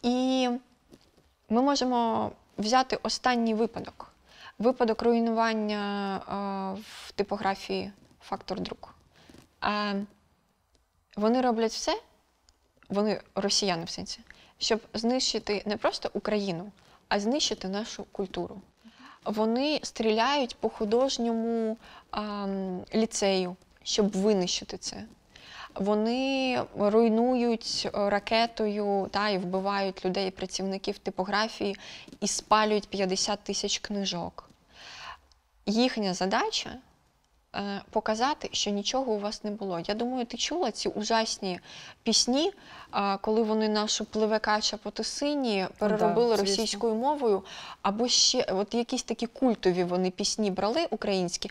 І ми можемо взяти останній випадок. Випадок руйнування в типографії «Фактор Друк». Вони роблять все, вони росіяни в сенсі, щоб знищити не просто Україну, а знищити нашу культуру. Вони стріляють по художньому ліцею, щоб винищити це. Вони руйнують ракетою і вбивають людей, працівників типографії, і спалюють 50 тисяч книжок. Їхня задача – показати, що нічого у вас не було. Я думаю, ти чула ці ужасні пісні, коли вони нашу «Пливе кача по Тисині» переробили російською мовою, або ще якісь такі культові вони пісні брали українські,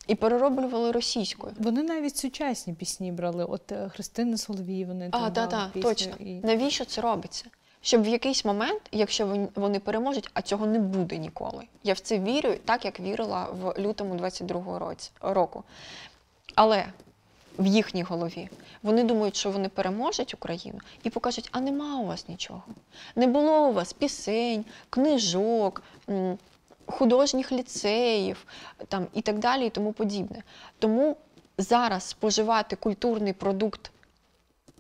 і перероблювали російською. Вони навіть сучасні пісні брали. От Христини Соловій, вони там брали пісню. Точно. Навіщо це робиться? Щоб в якийсь момент, якщо вони переможуть, а цього не буде ніколи. Я в це вірю, так як вірила в лютому 22-го року. Але в їхній голові вони думають, що вони переможуть Україну і покажуть, а нема у вас нічого. Не було у вас пісень, книжок, художніх ліцеїв і так далі, і тому подібне. Тому зараз споживати культурний продукт,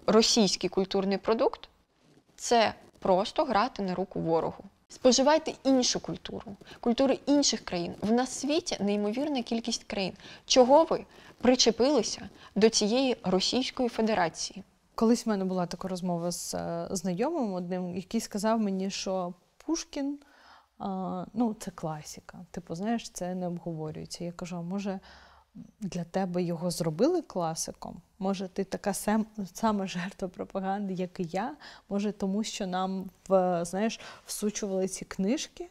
російський культурний продукт, це просто грати на руку ворогу. Споживайте іншу культуру, культури інших країн. В нас в світі неймовірна кількість країн. Чого ви причепилися до цієї Російської Федерації? Колись в мене була така розмова з знайомим одним, який сказав мені, що Пушкін це класика. Типу, знаєш, це не обговорюється. Я кажу, а може для тебе його зробили класиком? Може ти така сама жертва пропаганди, як і я? Може тому, що нам, всучували ці книжки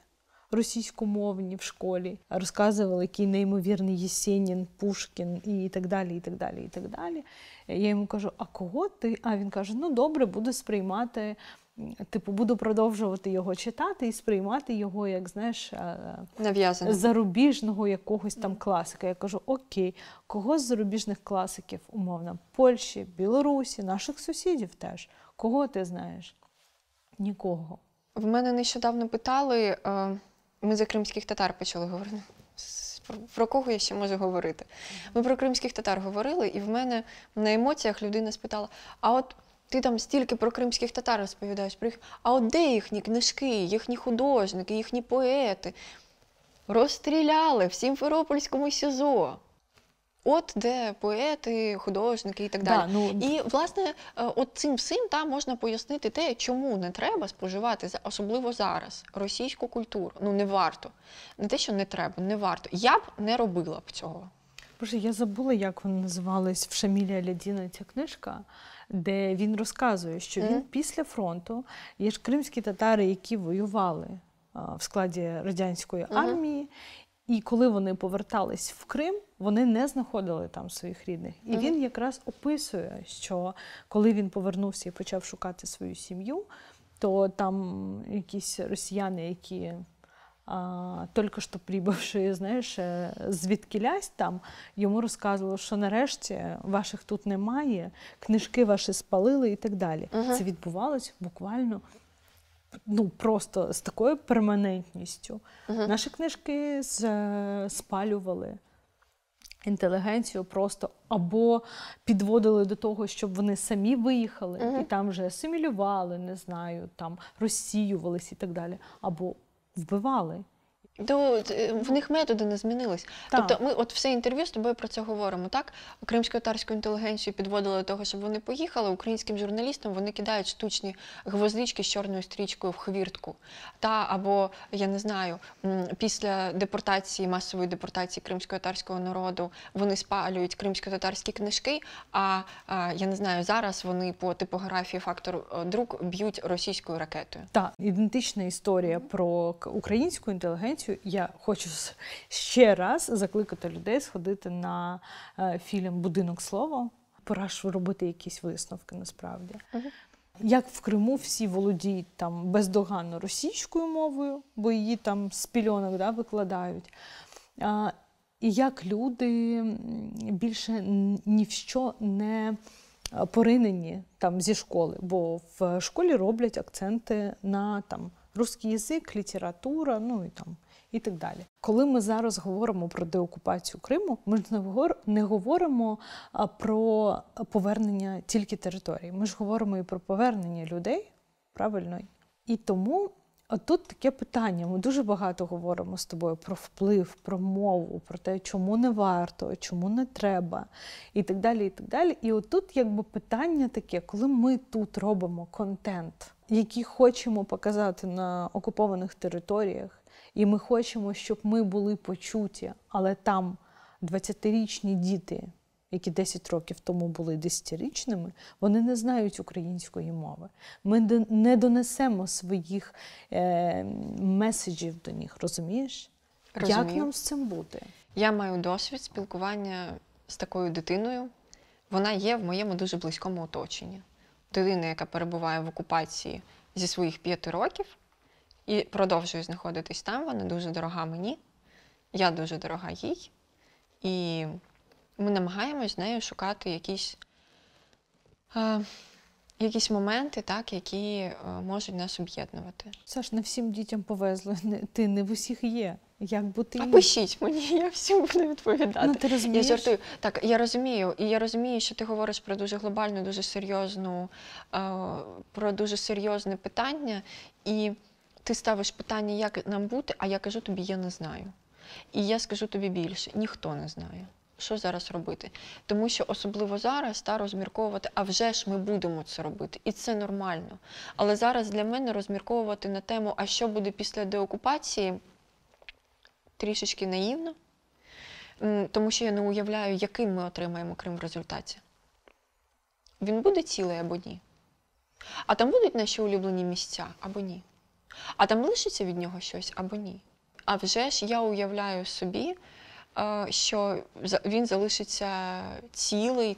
російськомовні в школі, розказували, який неймовірний Єсенін, Пушкін і так далі, і так далі, і так далі. Я йому кажу, а кого ти? А він каже, добре, буду сприймати типу, буду продовжувати його читати і сприймати його, як, знаєш, зарубіжного якогось там класика. Я кажу, окей, кого з зарубіжних класиків, умовно, Польщі, Білорусі, наших сусідів теж? Кого ти знаєш? Нікого. В мене нещодавно питали, ми за кримських татар почали говорити. Про кого я ще можу говорити? Ми про кримських татар говорили, і в мене на емоціях людина спитала, а от ти там стільки про кримських татар розповідаєш, а от де їхні книжки, їхні художники, їхні поети? Розстріляли в Сімферопольському СІЗО. От де поети, художники і так далі. І, власне, от цим всім можна пояснити те, чому не треба споживати, особливо зараз, російську культуру. Не варто. Не те, що не треба, не варто. Я б не робила б цього. Боже, я забула, як вона називалась в Шамілі Алядіна ця книжка, де він розказує, що він після фронту, є ж кримські татари, які воювали в складі радянської армії, і коли вони повертались в Крим, вони не знаходили там своїх рідних. І він якраз описує, що коли він повернувся і почав шукати свою сім'ю, то там якісь росіяни, які тільки що прибувши, знаєш, звідкілясь там, йому розказували, що нарешті ваших тут немає, книжки ваші спалили і так далі. Це відбувалось буквально просто з такою перманентністю. Наші книжки спалювали, інтелігенцію просто або підводили до того, щоб вони самі виїхали і там вже асимілювали, не знаю, там розсіювались і так далі, або вбивали. В них методи не змінились. Тобто ми от все інтерв'ю з тобою про це говоримо, так? Кримсько-татарську інтелігенцію підводили до того, щоб вони поїхали, українським журналістам вони кидають штучні гвоздички з чорною стрічкою в хвіртку. Або, я не знаю, після депортації, масової депортації кримсько-татарського народу вони спалюють кримсько-татарські книжки, а, я не знаю, зараз вони по типографії «Фактор друк» б'ють російською ракетою. Так, ідентична історія про українську інтелігенцію. Я хочу ще раз закликати людей сходити на фільм «Будинок слова». Пора ж робити якісь висновки, насправді. Як в Криму всі володіють там бездоганно російською мовою, бо її там з пільонок викладають. І як люди більше ні в що не поринені там зі школи, бо в школі роблять акценти на там русський язик, література, і так далі. Коли ми зараз говоримо про деокупацію Криму, ми ж не говоримо про повернення тільки території. Ми ж говоримо і про повернення людей, правильно? І тому тут таке питання. Ми дуже багато говоримо з тобою про вплив, про мову, про те, чому не варто, чому не треба, і так далі, і так далі. І отут питання таке, коли ми тут робимо контент, який хочемо показати на окупованих територіях, і ми хочемо, щоб ми були почуті, але там 20-річні діти, які 10 років тому були 10-річними, вони не знають української мови. Ми не донесемо своїх меседжів до них, розумієш? Розумію. Як нам з цим бути? Я маю досвід спілкування з такою дитиною. Вона є в моєму дуже близькому оточенні. Дитина, яка перебуває в окупації зі своїх 5 років, і продовжує знаходитись там, вона дуже дорога мені, я дуже дорога їй. І ми намагаємось з нею шукати якісь моменти, які можуть нас об'єднувати. Саш, не всім дітям повезло, ти не в усіх є. Як бути А пишіть мені, я всім буду відповідати. Ти розумієш? Я жартую. Так, я розумію. І я розумію, що ти говориш про дуже глобальну, дуже серйозну, про дуже серйозне питання. І ти ставиш питання, як нам бути, а я кажу тобі, я не знаю. І я скажу тобі більше, ніхто не знає, що зараз робити. Тому що особливо зараз розмірковувати, а вже ж ми будемо це робити. І це нормально. Але зараз для мене розмірковувати на тему, а що буде після деокупації, трішечки наївно. Тому що я не уявляю, яким ми отримаємо Крим в результаті. Він буде цілий або ні? А там будуть наші улюблені місця або ні? А там лишиться від нього щось або ні? А вже ж я уявляю собі, що він залишиться цілий,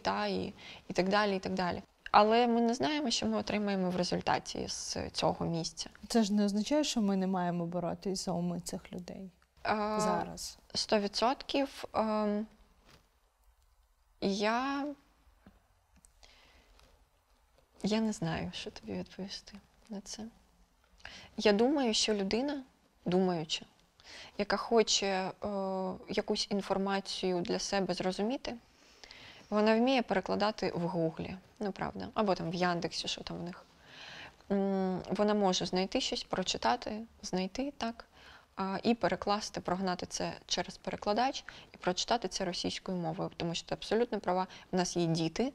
і так далі, і так далі. Але ми не знаємо, що ми отримаємо в результаті з цього місця. Це ж не означає, що ми не маємо боротися за уми цих людей зараз? 100%. Я не знаю, що тобі відповісти на це. Я думаю, що людина, думаюча, яка хоче якусь інформацію для себе зрозуміти, вона вміє перекладати в Гуглі, ну правда, або там в Яндексі, що там в них. Вона може знайти щось, прочитати, знайти, так, і перекласти, прогнати це через перекладач і прочитати це російською мовою. Тому що ти абсолютно права, в нас є діти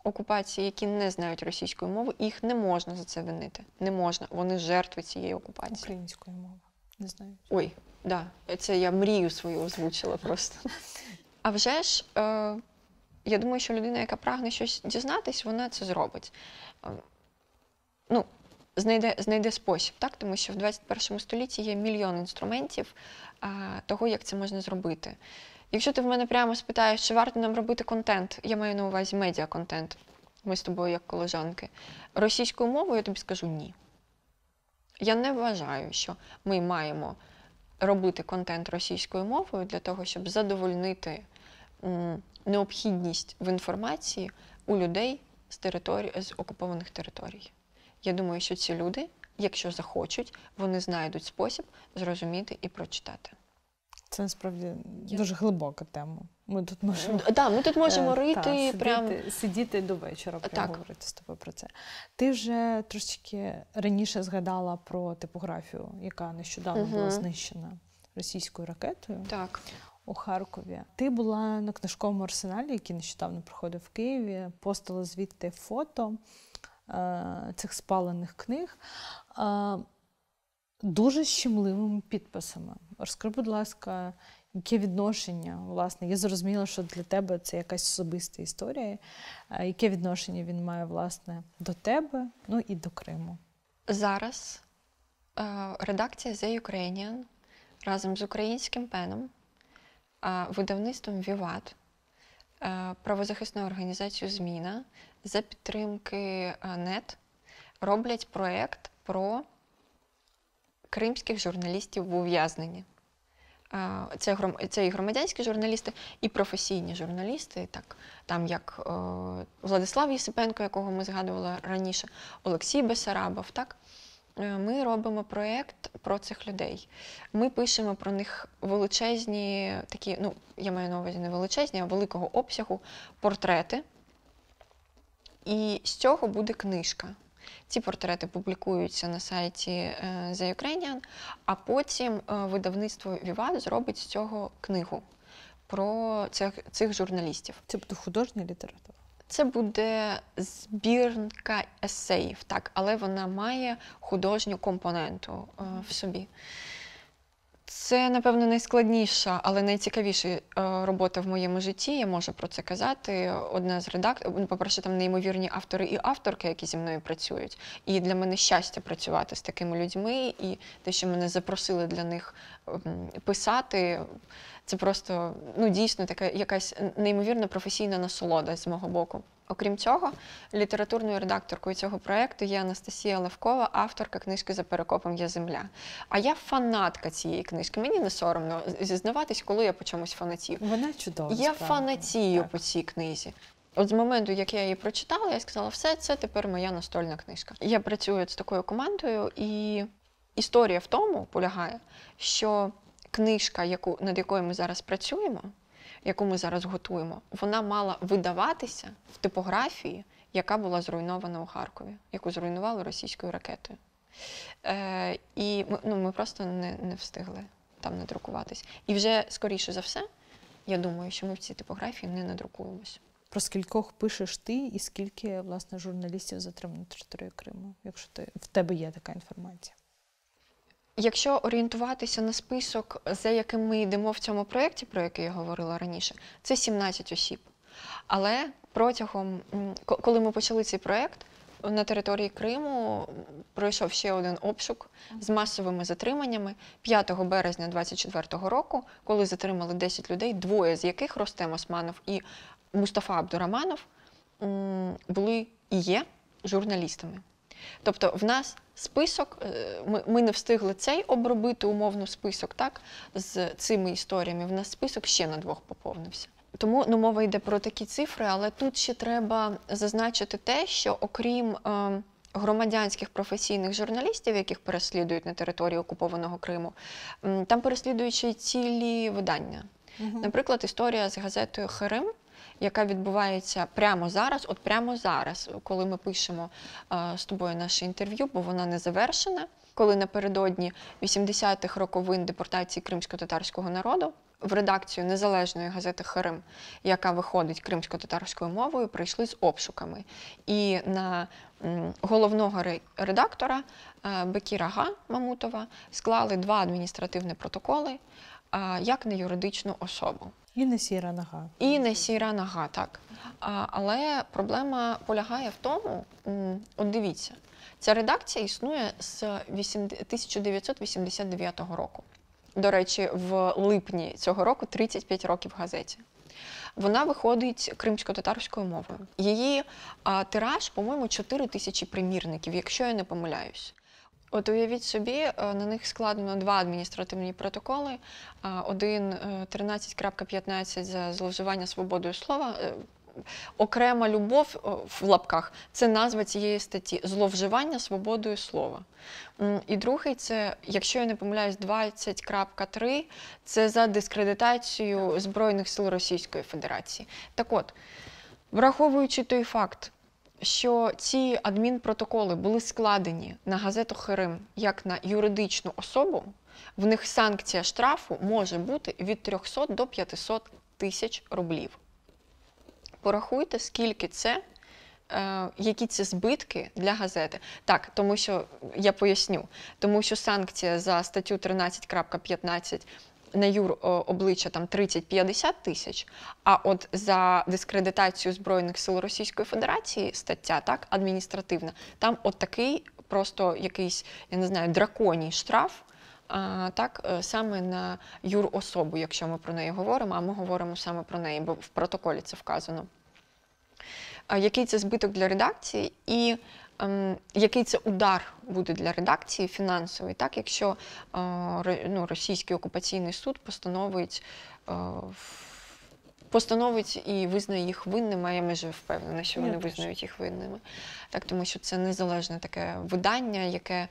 окупації, які не знають російської мови, і їх не можна за це винити. Не можна, вони жертви цієї окупації. Української мови, не знаю. Ой, да, це я мрію свою озвучила просто. А вже ж, я думаю, що людина, яка прагне щось дізнатись, вона це зробить. Ну, знайде спосіб, так? Тому що в 21 столітті є мільйон інструментів того, як це можна зробити. Якщо ти в мене прямо спитаєш, чи варто нам робити контент, я маю на увазі медіаконтент, ми з тобою як колежанки, російською мовою, я тобі скажу ні. Я не вважаю, що ми маємо робити контент російською мовою для того, щоб задовольнити необхідність в інформації у людей з окупованих територій. Я думаю, що ці люди, якщо захочуть, вони знайдуть спосіб зрозуміти і прочитати. Це насправді дуже глибока тема. Ми тут можемо, ми тут можемо рити, сидіти до вечора, говорити з тобою про це. Ти вже трошечки раніше згадала про типографію, яка нещодавно була знищена російською ракетою у Харкові. Ти була на книжковому арсеналі, який нещодавно проходив в Києві, постила звідти фото цих спалених книг дуже щемливими підписами. Розкажи, будь ласка, яке відношення, власне, я зрозуміла, що для тебе це якась особиста історія, яке відношення він має, власне, до тебе, ну і до Криму? Зараз редакція The Ukrainian разом з українським пеном, видавництвом Віват, правозахисною організацією «Зміна» за підтримки НЕТ роблять проєкт про кримських журналістів в ув'язненні. Це і громадянські журналісти, і професійні журналісти, так, там як Владислав Єсипенко, якого ми згадували раніше, Олексій Бесарабов, так. Ми робимо проєкт про цих людей. Ми пишемо про них величезні такі, ну, я маю на увазі не величезні, а великого обсягу портрети. І з цього буде книжка. Ці портрети публікуються на сайті The Ukrainian, а потім видавництво Віват зробить з цього книгу про цих журналістів. Це буде художня література? Це буде збірка есеїв, так, але вона має художню компоненту в собі. Це, напевно, найскладніша, але найцікавіша робота в моєму житті, я можу про це казати. Одна з редакторів, по-перше, там неймовірні автори і авторки, які зі мною працюють. І для мене щастя працювати з такими людьми, і те, що мене запросили для них писати, це просто, ну, дійсно така якась неймовірна професійна насолода з мого боку. Окрім цього, літературною редакторкою цього проєкту є Анастасія Левкова, авторка книжки «За перекопом є земля». А я фанатка цієї книжки. Мені не соромно зізнаватись, коли я по чомусь фанатію. Вона чудова. Я фанатію по цій книзі. От з моменту, як я її прочитала, я сказала, все, це тепер моя настольна книжка. Я працюю з такою командою, і історія в тому полягає, що книжка, над якою ми зараз працюємо, яку ми зараз готуємо, вона мала видаватися в типографії, яка була зруйнована у Харкові, яку зруйнували російською ракетою. І ми просто не встигли там надрукуватись. І вже, скоріше за все, я думаю, що ми в цій типографії не надрукуємось. Про скількох пишеш ти і скільки, власне, журналістів затримано на території Криму, якщо в тебе є така інформація? Якщо орієнтуватися на список, за яким ми йдемо в цьому проєкті, про який я говорила раніше, це 17 осіб. Але протягом, коли ми почали цей проєкт, на території Криму пройшов ще один обшук з масовими затриманнями 5 березня 2024 року, коли затримали 10 людей, двоє з яких, Ростем Османов і Мустафа Абдураманов, були і є журналістами. Тобто в нас список, ми не встигли цей обробити умовно список, так, з цими історіями, в нас список ще на 2 поповнився. Тому мова йде про такі цифри, але тут ще треба зазначити те, що окрім громадянських професійних журналістів, яких переслідують на території окупованого Криму, там переслідують ще й цілі видання. Наприклад, історія з газетою «Херем», яка відбувається прямо зараз, коли ми пишемо з тобою наше інтерв'ю, бо вона не завершена, коли напередодні 80-х роковин депортації кримсько-татарського народу в редакцію незалежної газети «Херем», яка виходить кримсько-татарською мовою, прийшли з обшуками. І на головного редактора Бекіра Ага Мамутова склали 2 адміністративні протоколи як на юридичну особу. І не сіра нога. І не сіра нога, так. Але проблема полягає в тому, от дивіться, ця редакція існує з 1989 року. До речі, в липні цього року 35 років газеті. Вона виходить кримсько-татарською мовою. Її тираж, по-моєму, 4 тисячі примірників, якщо я не помиляюсь. От уявіть собі, на них складено 2 адміністративні протоколи. Один 13.15 за зловживання свободою слова. Окрема любов в лапках – це назва цієї статті – зловживання свободою слова. І другий – це, якщо я не помиляюсь, 20.3 – це за дискредитацію Збройних сил Російської Федерації. Так от, враховуючи той факт, що ці адмінпротоколи були складені на газету «Херем» як на юридичну особу, в них санкція штрафу може бути від 300 до 500 тисяч рублів. Порахуйте, скільки це, які це збитки для газети. Так, тому що, я поясню, тому що санкція за статтю 13.15 на юробличчя там 30-50 тисяч, а от за дискредитацію Збройних сил Російської Федерації стаття, так, адміністративна, там от такий просто якийсь, я не знаю, драконій штраф, так, саме на юрособу, якщо ми про неї говоримо, а ми говоримо саме про неї, бо в протоколі це вказано. Який це збиток для редакції і який це удар буде для редакції фінансовий, так, якщо російський окупаційний суд постановить і визнає їх винними, а я майже впевнена, що вони визнають їх винними. Так, тому що це незалежне таке видання, яке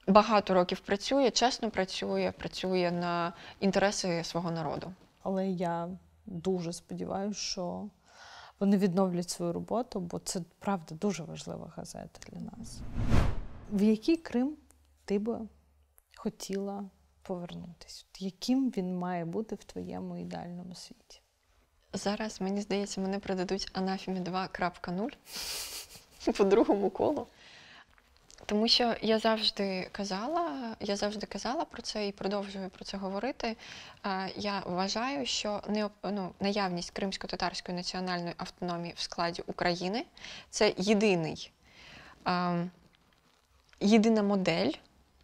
багато років працює, чесно працює на інтереси свого народу. Але я дуже сподіваюся, що вони відновлять свою роботу, бо це, правда, дуже важлива газета для нас. В який Крим ти би хотіла повернутися? Яким він має бути в твоєму ідеальному світі? Зараз, мені здається, мене придадуть анафемі 2.0 по другому колу. Тому що я завжди казала про це і продовжую про це говорити. Я вважаю, що наявність кримсько-татарської національної автономії в складі України – це єдина модель,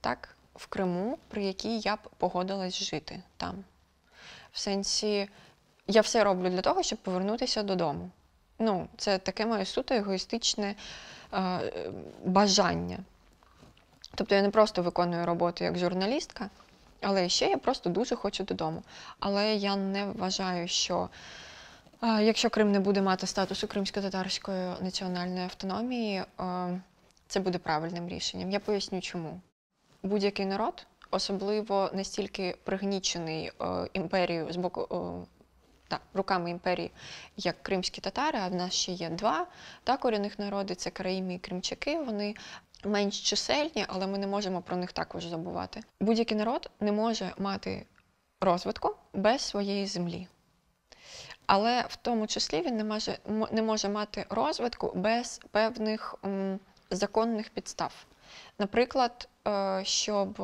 так, в Криму, при якій я б погодилась жити там. В сенсі, я все роблю для того, щоб повернутися додому. Це таке моє суто егоїстичне бажання. Тобто я не просто виконую роботу як журналістка, але ще я просто дуже хочу додому. Але я не вважаю, що якщо Крим не буде мати статусу кримсько-татарської національної автономії, це буде правильним рішенням. Я поясню чому. Будь-який народ, особливо настільки пригнічений імперією з боку, руками імперії, як кримські татари, а в нас ще є 2 корінних народи, це караїми і кримчаки, вони менш чисельні, але ми не можемо про них також забувати. Будь-який народ не може мати розвитку без своєї землі. Але в тому числі він не може мати розвитку без певних законних підстав. Наприклад, щоб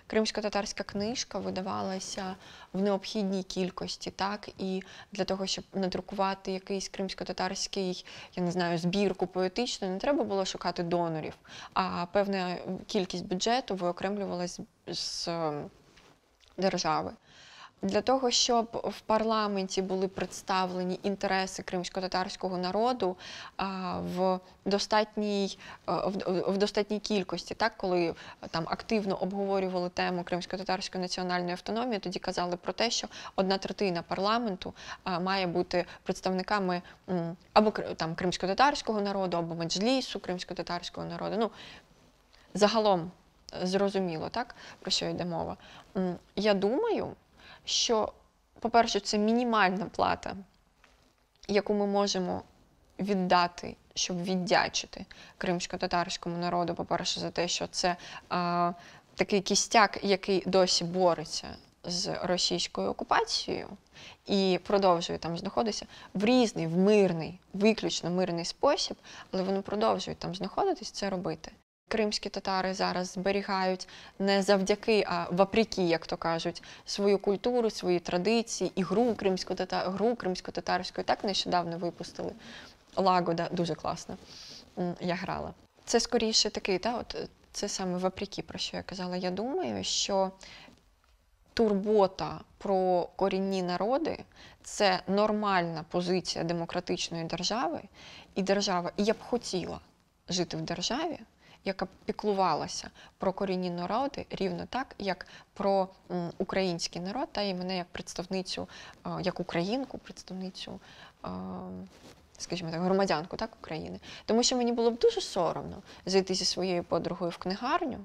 кримсько-татарська книжка видавалася в необхідній кількості, так, і для того, щоб надрукувати якийсь кримсько-татарський, я не знаю, збірку поетичну, не треба було шукати донорів, а певна кількість бюджету виокремлювалась з держави. Для того, щоб в парламенті були представлені інтереси кримсько-татарського народу в достатній кількості, так, коли там активно обговорювали тему кримсько-татарської національної автономії, тоді казали про те, що 1/3 парламенту має бути представниками або там кримсько-татарського народу, або меджлісу кримсько-татарського народу. Ну, загалом зрозуміло, так, про що йде мова. Я думаю, що, по-перше, це мінімальна плата, яку ми можемо віддати, щоб віддячити кримсько-татарському народу, по-перше, за те, що це такий кістяк, який досі бореться з російською окупацією і продовжує там знаходитися в різний, в мирний, виключно мирний спосіб, але вони продовжують там знаходитись, це робити. Кримські татари зараз зберігають не завдяки, а вопреки, як то кажуть, свою культуру, свої традиції, і гру кримсько-татарську. Так нещодавно випустили. Лагода, дуже класно. Я грала. Це скоріше такий, це саме вопреки, про що я казала. Я думаю, що турбота про корінні народи – це нормальна позиція демократичної держави. І я б хотіла жити в державі, яка піклувалася про корінні народи рівно так, як про український народ, та і мене як представницю, як українку, представницю, скажімо так, громадянку, так, України. Тому що мені було б дуже соромно зайти зі своєю подругою в книгарню,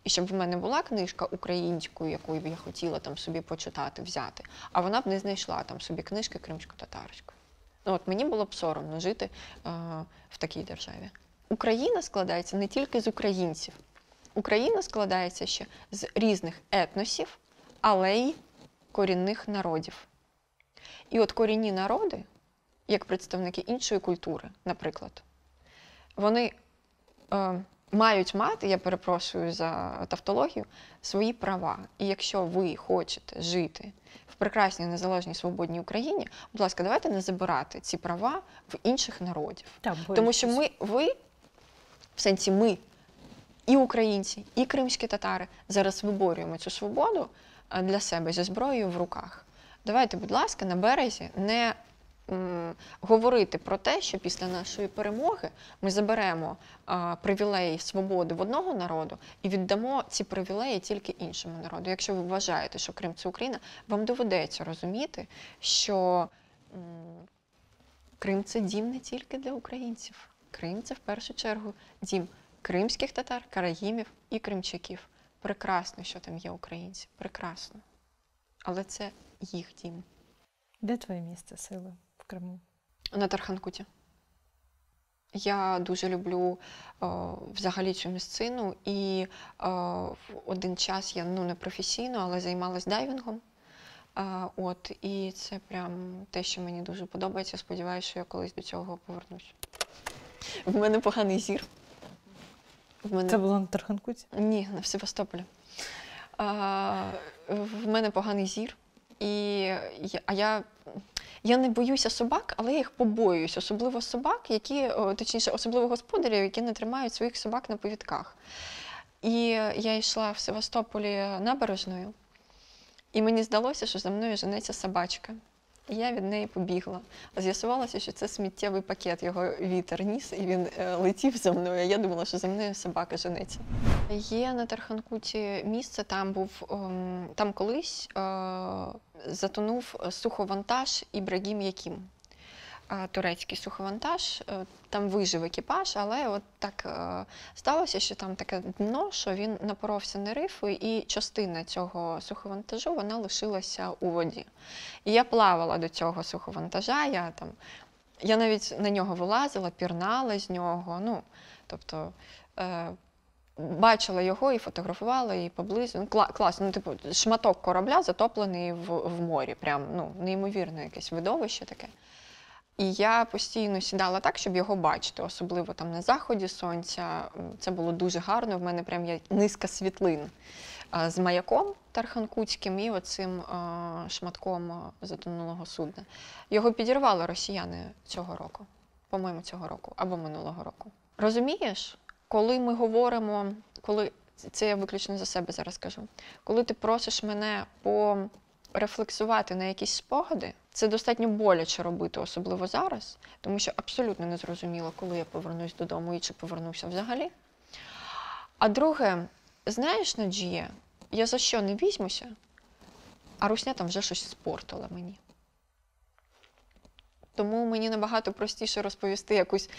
і щоб в мене була книжка українською, яку б я хотіла там собі почитати, взяти, а вона б не знайшла там собі книжки кримсько-татарської. Ну, от мені було б соромно жити в такій державі. Україна складається не тільки з українців. Україна складається ще з різних етносів, але й корінних народів. І от корінні народи, як представники іншої культури, наприклад, вони мають мати, я перепрошую за тавтологію, свої права. І якщо ви хочете жити в прекрасній, незалежній, свободній Україні, будь ласка, давайте не забирати ці права в інших народів. Тому що в сенсі ми, і українці, і кримські татари, зараз виборюємо цю свободу для себе зі зброєю в руках. Давайте, будь ласка, на березі не говорити про те, що після нашої перемоги ми заберемо привілеї свободи в одного народу і віддамо ці привілеї тільки іншому народу. Якщо ви вважаєте, що Крим – це Україна, вам доведеться розуміти, що Крим – це дім не тільки для українців. Крим – це в першу чергу дім кримських татар, караїмів і кримчаків. Прекрасно, що там є українці. Прекрасно. Але це їх дім. Де твоє місце сили в Криму? На Тарханкуті. Я дуже люблю взагалі цю місцину. І в один час я, не професійно, але займалась дайвінгом. І це прям те, що мені дуже подобається. Сподіваюся, що я колись до цього повернусь. В мене поганий зір. Це було на Тарханкуті? Ні, на Севастополі. В мене поганий зір. Я не боюся собак, але я їх побоююсь. Особливо собак, особливо господарів, які не тримають своїх собак на повідках. І я йшла в Севастополі набережною, і мені здалося, що за мною женеться собачка. І я від неї побігла. З'ясувалося, що це сміттєвий пакет, його вітер ніс, і він летів за мною. Я думала, що за мною собака женеться. Є на Тарханкуті місце, там колись затонув суховантаж Ібрагім Якім. Турецький суховантаж, там вижив екіпаж, але от так сталося, що там таке дно, що він напоровся на рифи, і частина цього суховантажу, вона лишилася у воді. І я плавала до цього суховантажа, я навіть на нього вилазила, пірнала з нього, бачила його і фотографувала, і поблизу. Класно, шматок корабля затоплений в морі, прям, неймовірне якесь видовище таке. І я постійно сідала так, щоб його бачити, особливо там на заході сонця. Це було дуже гарно, в мене прям є низка світлин з маяком тарханкутським і оцим шматком затонулого судна. Його підірвали росіяни цього року, по-моєму, цього року або минулого року. Розумієш, коли ми говоримо, це я виключно за себе зараз кажу, коли ти просиш мене рефлексувати на якісь спогади, це достатньо боляче робити, особливо зараз, тому що абсолютно не зрозуміло, коли я повернусь додому і чи повернуся взагалі. А друге, знаєш, Наджія, я за що не візьмуся, а русня там вже щось спортила мені. Тому мені набагато простіше розповісти якусь,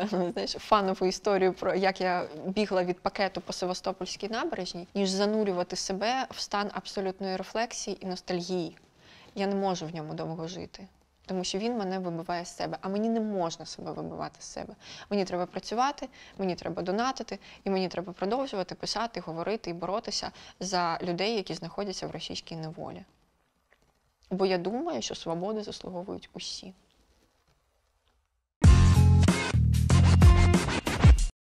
знаєш, фанову історію про як я бігла від пакету по Севастопольській набережній, ніж занурювати себе в стан абсолютної рефлексії і ностальгії. Я не можу в ньому довго жити, тому що він мене вибиває з себе, а мені не можна себе вибивати з себе. Мені треба працювати, мені треба донатити, і мені треба продовжувати писати, говорити і боротися за людей, які знаходяться в російській неволі. Бо я думаю, що свободи заслуговують усі.